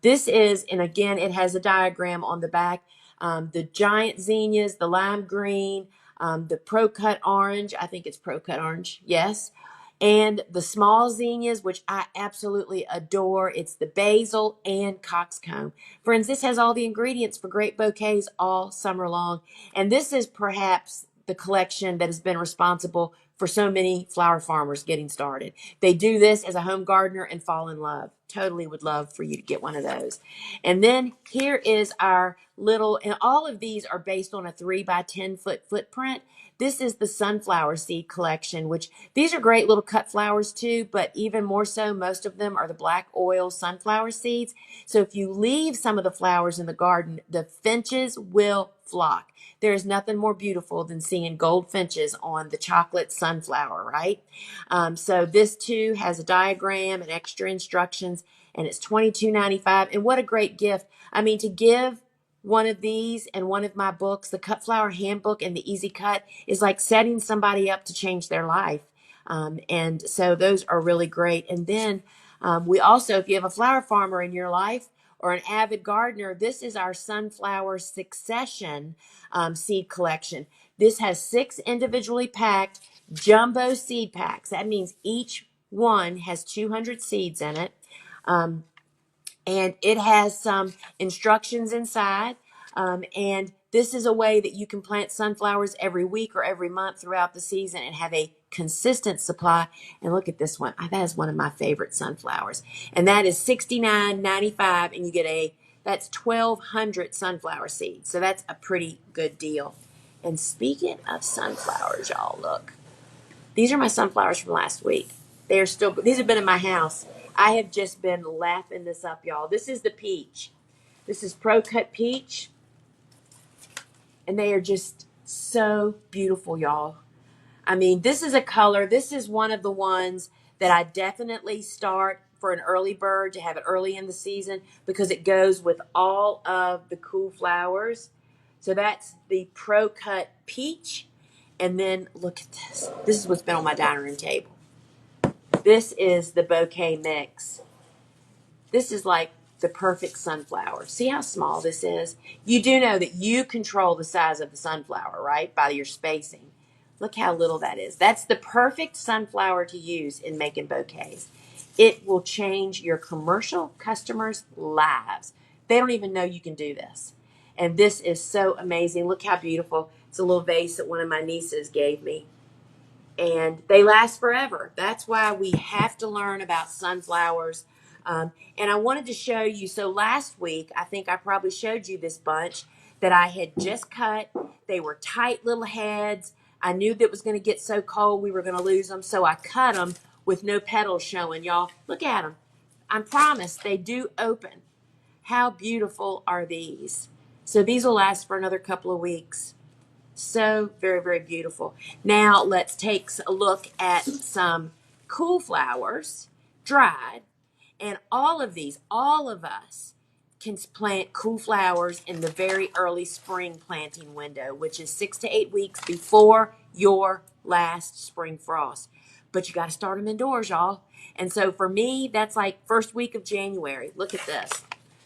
This is, and again, it has a diagram on the back. The giant zinnias, the lime green, the Pro Cut orange. I think it's Pro Cut orange. Yes. And the small zinnias, which I absolutely adore. It's the basil and coxcomb. Friends, this has all the ingredients for great bouquets all summer long. And this is perhaps the collection that has been responsible for so many flower farmers getting started. They do this as a home gardener and fall in love. Totally would love for you to get one of those. And then here is our little, and all of these are based on a 3x10 foot footprint. This is the sunflower seed collection, which these are great little cut flowers too, but even more so, most of them are the black oil sunflower seeds. So if you leave some of the flowers in the garden, the finches will flock. There is nothing more beautiful than seeing gold finches on the chocolate sunflower, right? So this too has a diagram and extra instructions, and it's $22.95. And what a great gift. I mean, to give one of these and one of my books, the Cut Flower Handbook and the Easy Cut, is like setting somebody up to change their life. And so those are really great. And then we also, if you have a flower farmer in your life or an avid gardener, this is our Sunflower Succession seed collection. This has 6 individually packed jumbo seed packs. That means each one has 200 seeds in it. And it has some instructions inside. And This is a way that you can plant sunflowers every week or every month throughout the season and have a consistent supply. And look at this one. That is one of my favorite sunflowers. And that is $69.95, and you get that's 1,200 sunflower seeds. So that's a pretty good deal. And speaking of sunflowers, y'all, look. These are my sunflowers from last week. These have been in my house. I have just been lapping this up, y'all. This is the peach. This is Pro Cut Peach. And they are just so beautiful, y'all. I mean, this is a color. This is one of the ones that I definitely start for an early bird to have it early in the season because it goes with all of the cool flowers. So that's the Pro Cut Peach. And then look at this. This is what's been on my dining room table. This is the bouquet mix. This is like the perfect sunflower. See how small this is? You do know that you control the size of the sunflower, right? By your spacing. Look how little that is. That's the perfect sunflower to use in making bouquets. It will change your commercial customers' lives. They don't even know you can do this. And this is so amazing. Look how beautiful. It's a little vase that one of my nieces gave me. And they last forever. That's why we have to learn about sunflowers. And I wanted to show you. So last week, I think I probably showed you this bunch that I had just cut. They were tight little heads. I knew that it was going to get so cold we were going to lose them. So I cut them with no petals showing, y'all. Look at them. I promise they do open. How beautiful are these? So these will last for another couple of weeks. So very, very beautiful. Now let's take a look at some cool flowers, dried. And all of us can plant cool flowers in the very early spring planting window, which is 6 to 8 weeks before your last spring frost. But you got to start them indoors, y'all. And so for me, that's like first week of January. Look at this.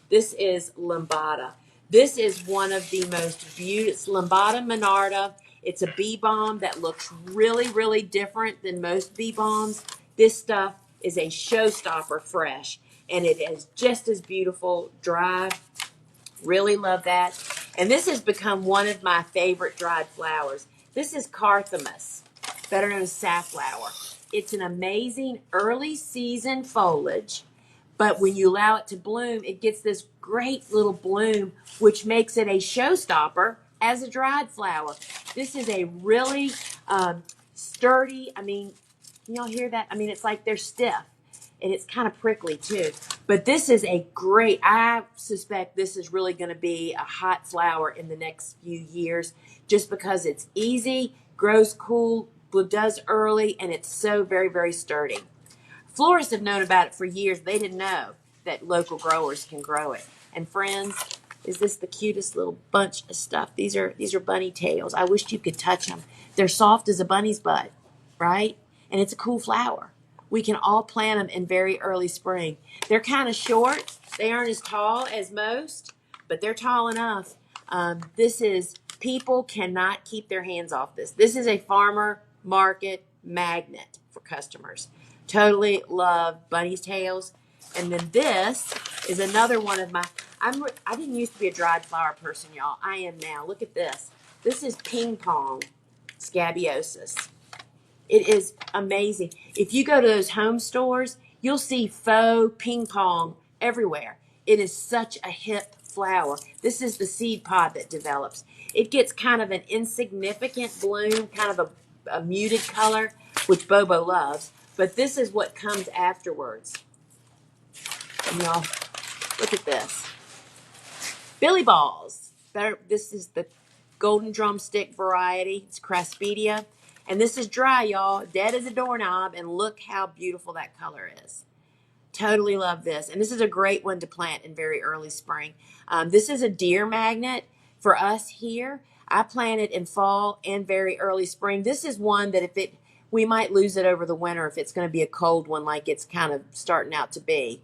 This is Lambada. This is one of the most beautiful. It's Lambada Monarda. It's a bee balm that looks really, really different than most bee balms. This stuff is a showstopper fresh, and it is just as beautiful dry. Really love that. And this has become one of my favorite dried flowers. This is Carthamus, better known as safflower. It's an amazing early season foliage, but when you allow it to bloom, it gets this great little bloom, which makes it a showstopper as a dried flower. This is a really sturdy, I mean, can y'all hear that? I mean, it's like they're stiff, and it's kind of prickly too. But this is a great, I suspect this is really going to be a hot flower in the next few years just because it's easy, grows cool, does early, and it's so very, very sturdy. Florists have known about it for years. They didn't know that local growers can grow it. And friends, is this the cutest little bunch of stuff? These are bunny tails. I wish you could touch them. They're soft as a bunny's butt, right? And it's a cool flower. We can all plant them in very early spring. They're kind of short. They aren't as tall as most, but they're tall enough. People cannot keep their hands off this. This is a farmer market magnet for customers. Totally love bunny's tails. And then this is another one of I didn't used to be a dried flower person, y'all. I am now. Look at this. This is ping pong scabiosis. It is amazing. If you go to those home stores, you'll see faux ping pong everywhere. It is such a hip flower. This is the seed pod that develops. It gets kind of an insignificant bloom, kind of a muted color, which Bobo loves. But this is what comes afterwards. And y'all, look at this. Billy balls. This is the golden drumstick variety. It's Craspedia. And this is dry, y'all. Dead as a doorknob. And look how beautiful that color is. Totally love this. And this is a great one to plant in very early spring. This is a deer magnet for us here. I plant it in fall and very early spring. This is one that we might lose it over the winter if it's going to be a cold one like it's kind of starting out to be.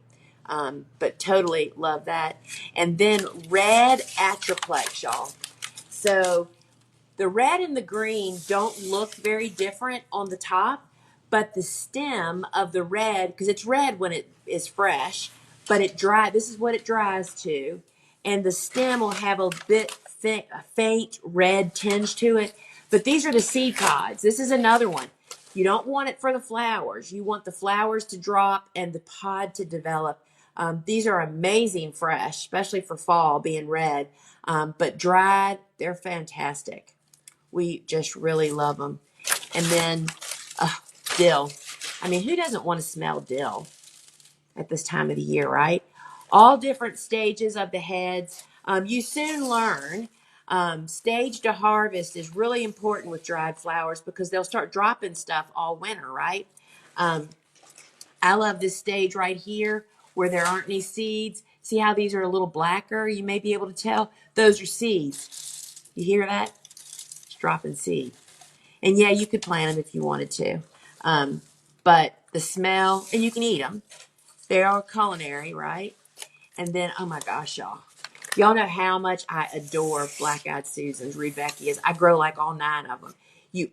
But totally love that. And then red atriplex, y'all. So the red and the green don't look very different on the top, but the stem of the red, because it's red when it is fresh, but it dries. This is what it dries to. and the stem will have a bit thick, a faint red tinge to it. But these are the seed pods. This is another one. You don't want it for the flowers. You want the flowers to drop and the pod to develop. These are amazing fresh, especially for fall, being red. But dried, they're fantastic. We just really love them. And then dill. I mean, who doesn't want to smell dill at this time of the year, right? All different stages of the heads. You soon learn stage to harvest is really important with dried flowers because they'll start dropping stuff all winter, right? I love this stage right here where there aren't any seeds. See how these are a little blacker? You may be able to tell. Those are seeds. You hear that? It's dropping seed. And yeah, you could plant them if you wanted to. But the smell, and you can eat them. They are culinary, right? And then, oh my gosh, y'all. Y'all know how much I adore black-eyed Susans, Rudbeckias. I grow like all 9 of them.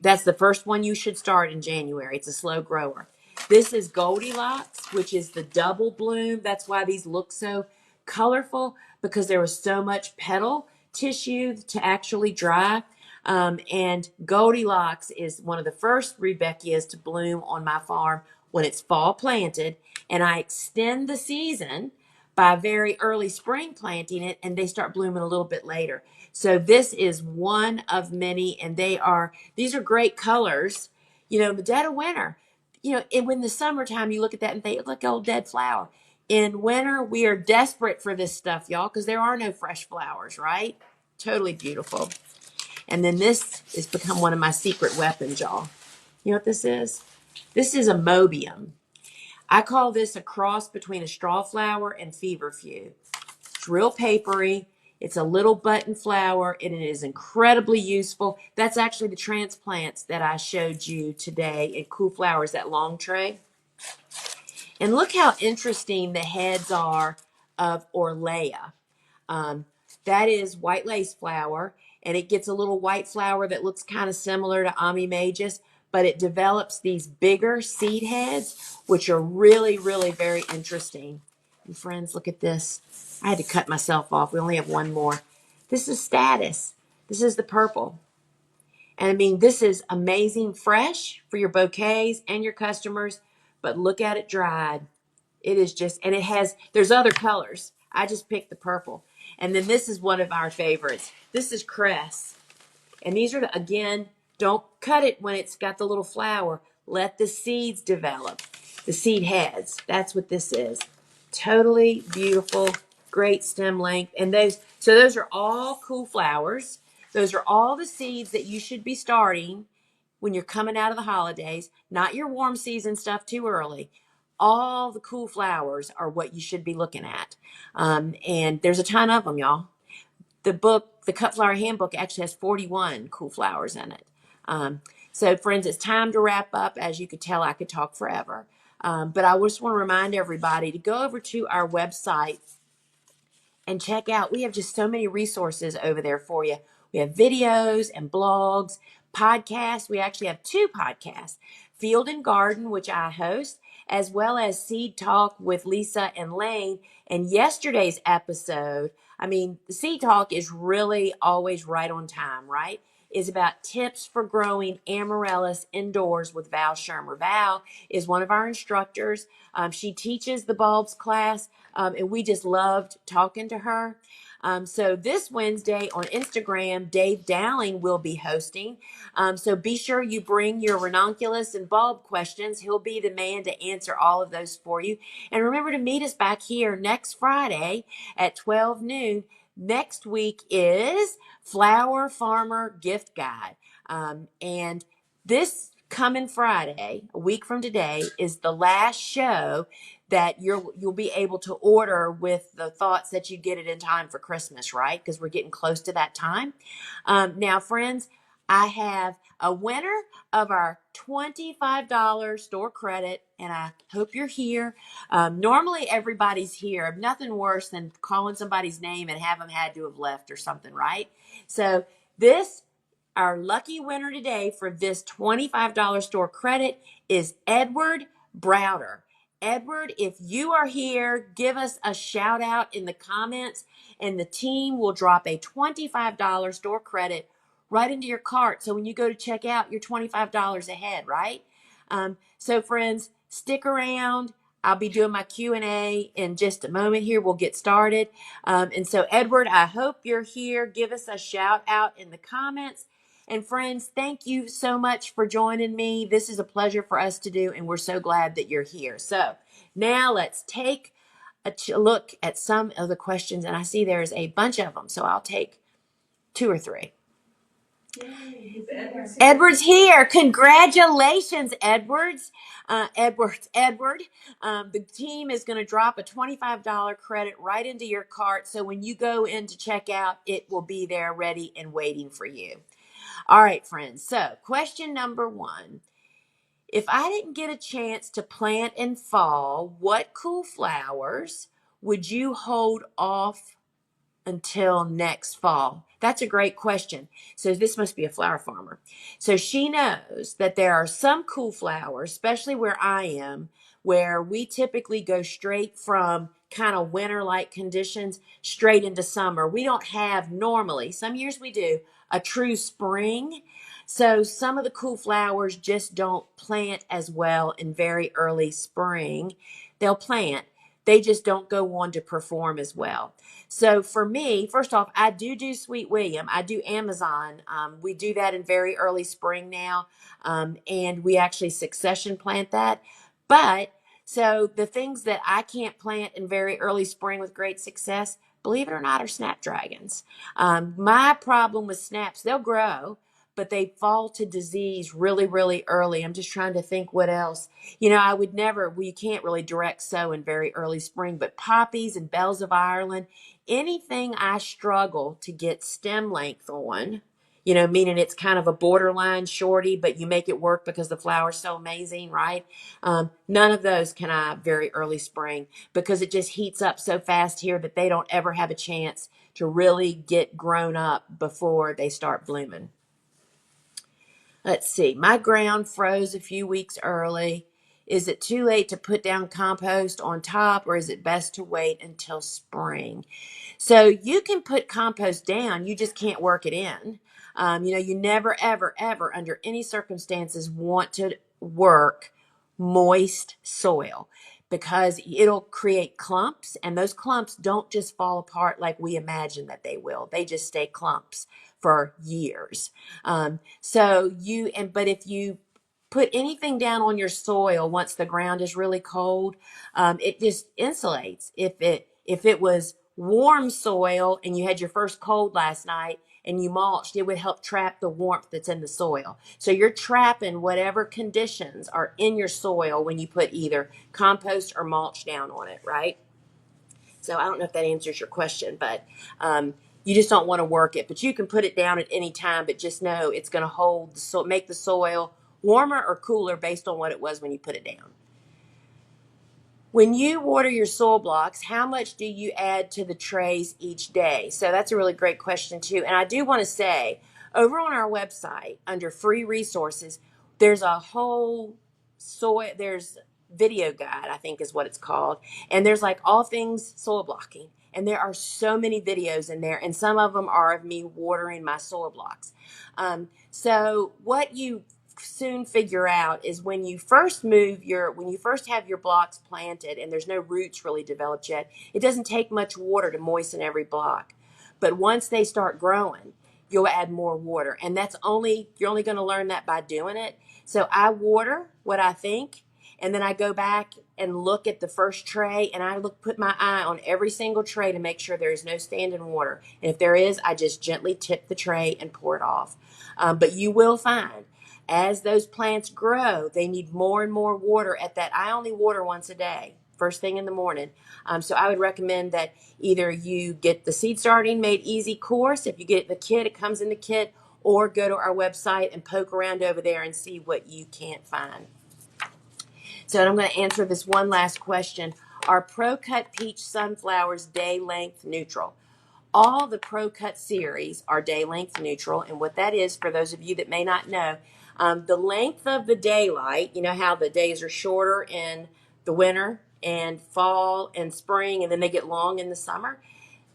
That's the first one you should start in January. It's a slow grower. This is Goldilocks, which is the double bloom. That's why these look so colorful, because there was so much petal tissue to actually dry. And Goldilocks is one of the first Rudbeckias to bloom on my farm when it's fall planted. And I extend the season by very early spring planting it, and they start blooming a little bit later. So this is one of many, and these are great colors. You know, the dead of winter, you know, and when the summertime, you look at that and they look like old dead flower. In winter, we are desperate for this stuff, y'all, because there are no fresh flowers, right? Totally beautiful. And then this has become one of my secret weapons, y'all. You know what this is? This is a mobium. I call this a cross between a straw flower and feverfew. It's real papery. It's a little button flower, and it is incredibly useful. That's actually the transplants that I showed you today in Cool Flowers, that long tray. And look how interesting the heads are of Orlea. That is white lace flower, and it gets a little white flower that looks kind of similar to Ami Magus, but it develops these bigger seed heads, which are really, really very interesting. And friends, look at this. I had to cut myself off. We only have one more. This is Status. This is the purple. And I mean, this is amazing fresh for your bouquets and your customers, but look at it dried. It is just, and there's other colors. I just picked the purple. And then this is one of our favorites. This is Cress. And these are, again, don't cut it when it's got the little flower. Let the seeds develop, the seed heads. That's what this is. Totally beautiful, great stem length. And those are all cool flowers. Those are all the seeds that you should be starting when you're coming out of the holidays, not your warm season stuff too early. All the cool flowers are what you should be looking at. And there's a ton of them, y'all. The book, the Cut Flower Handbook, actually has 41 cool flowers in it. So, friends, it's time to wrap up. As you could tell, I could talk forever. But I just want to remind everybody to go over to our website and check out. We have just so many resources over there for you. We have videos and blogs, podcasts. We actually have 2 podcasts, Field and Garden, which I host, as well as Seed Talk with Lisa and Lane. And yesterday's episode, I mean, the Seed Talk is really always right on time, right? Is about tips for growing amaryllis indoors with Val Shermer. Val is one of our instructors. She teaches the bulbs class, and we just loved talking to her. So this Wednesday on Instagram, Dave Dowling will be hosting. So be sure you bring your ranunculus and bulb questions. He'll be the man to answer all of those for you. And remember to meet us back here next Friday at 12 noon. Next week is Flower Farmer Gift Guide. And this coming Friday, a week from today, is the last show that you'll be able to order with the thoughts that you get it in time for Christmas, right? Because we're getting close to that time. Now, friends, I have a winner of our $25 store credit, and I hope you're here. Normally, everybody's here. Nothing worse than calling somebody's name and have them had to have left or something, right? So our lucky winner today for this $25 store credit is Edward Browder. Edward, if you are here, give us a shout out in the comments, and the team will drop a $25 store credit right into your cart. So when you go to check out, you're $25 ahead, right? So friends, stick around. I'll be doing my Q&A in just a moment here. We'll get started. And so, Edward, I hope you're here. Give us a shout out in the comments. And friends, thank you so much for joining me. This is a pleasure for us to do, and we're so glad that you're here. So now let's take a look at some of the questions. And I see there's a bunch of them, so I'll take 2 or 3. Edward's here. Congratulations, Edwards. Edward. The team is going to drop a $25 credit right into your cart. So when you go in to check out, it will be there ready and waiting for you. All right, friends. So question number 1. If I didn't get a chance to plant in fall, what cool flowers would you hold off until next fall? That's a great question. So this must be a flower farmer. So she knows that there are some cool flowers, especially where I am, where we typically go straight from kind of winter-like conditions straight into summer. We don't have normally, some years we do, a true spring. So some of the cool flowers just don't plant as well in very early spring. They'll plant. They just don't go on to perform as well. So for me, first off, I do Sweet William. I do Amazon. We do that in very early spring now, and we actually succession plant that. But so the things that I can't plant in very early spring with great success, believe it or not, are snapdragons. My problem with snaps, they'll grow, but they fall to disease really, really early. I'm just trying to think what else. I would never, well, you can't really direct sow in very early spring, but poppies and bells of Ireland, anything I struggle to get stem length on, meaning it's kind of a borderline shorty, but you make it work because the flower's so amazing, right? None of those can I very early spring because it just heats up so fast here that they don't ever have a chance to really get grown up before they start blooming. Let's see. My ground froze a few weeks early. Is it too late to put down compost on top, or is it best to wait until spring? So you can put compost down. You just can't work it in. You never, ever, ever, under any circumstances, want to work moist soil because it'll create clumps, and those clumps don't just fall apart like we imagine that they will. They just stay clumps for years. But if you put anything down on your soil once the ground is really cold, it just insulates. If it was warm soil and you had your first cold last night and you mulched, it would help trap the warmth that's in the soil. So you're trapping whatever conditions are in your soil when you put either compost or mulch down on it, right? So I don't know if that answers your question, but you just don't want to work it. But you can put it down at any time, but just know it's going to make the soil warmer or cooler based on what it was when you put it down. When you water your soil blocks, how much do you add to the trays each day? So that's a really great question too. And I do want to say, over on our website, under free resources, there's a whole there's video guide, I think is what it's called. And there's like all things soil blocking. And there are so many videos in there. And some of them are of me watering my soil blocks. So what you soon figure out is when you first have your blocks planted and there's no roots really developed yet, it doesn't take much water to moisten every block. But once they start growing, you'll add more water. And you're only going to learn that by doing it. So I water what I think, and then I go back and look at the first tray, and put my eye on every single tray to make sure there is no standing water. And if there is, I just gently tip the tray and pour it off. But you will find as those plants grow, they need more and more water at that. I only water once a day, first thing in the morning. So I would recommend that either you get the Seed Starting Made Easy course. If you get the kit, it comes in the kit, or go to our website and poke around over there and see what you can't find. So I'm going to answer this one last question. Are Pro Cut Peach sunflowers day length neutral? All the Pro Cut series are day length neutral. And what that is, for those of you that may not know, the length of the daylight, you know how the days are shorter in the winter and fall and spring, and then they get long in the summer.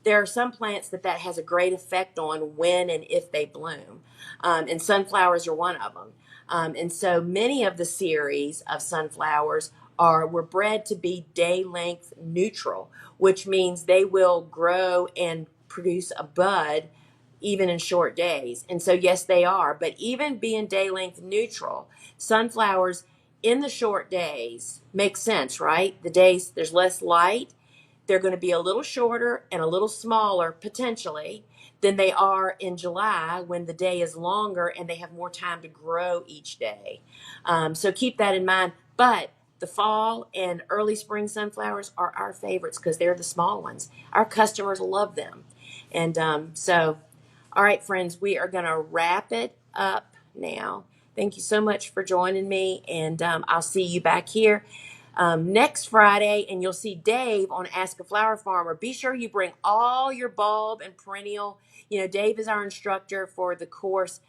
There are some plants that has a great effect on when and if they bloom. And sunflowers are one of them. And so many of the series of sunflowers were bred to be day length neutral, which means they will grow and produce a bud even in short days. And so, yes, they are. But even being day length neutral, sunflowers in the short days make sense, right? The days there's less light, they're going to be a little shorter and a little smaller potentially than they are in July when the day is longer and they have more time to grow each day. So keep that in mind. But the fall and early spring sunflowers are our favorites because they're the small ones. Our customers love them. And all right, friends, we are going to wrap it up now. Thank you so much for joining me, and I'll see you back here next Friday, and you'll see Dave on Ask a Flower Farmer. Be sure you bring all your bulb and perennial. You know, Dave is our instructor for the course,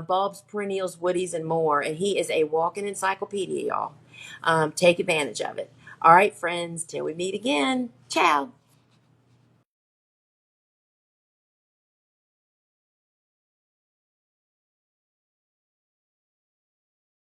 bulbs, perennials, woodies, and more, and he is a walking encyclopedia, y'all. Take advantage of it. All right, friends, till we meet again. Ciao.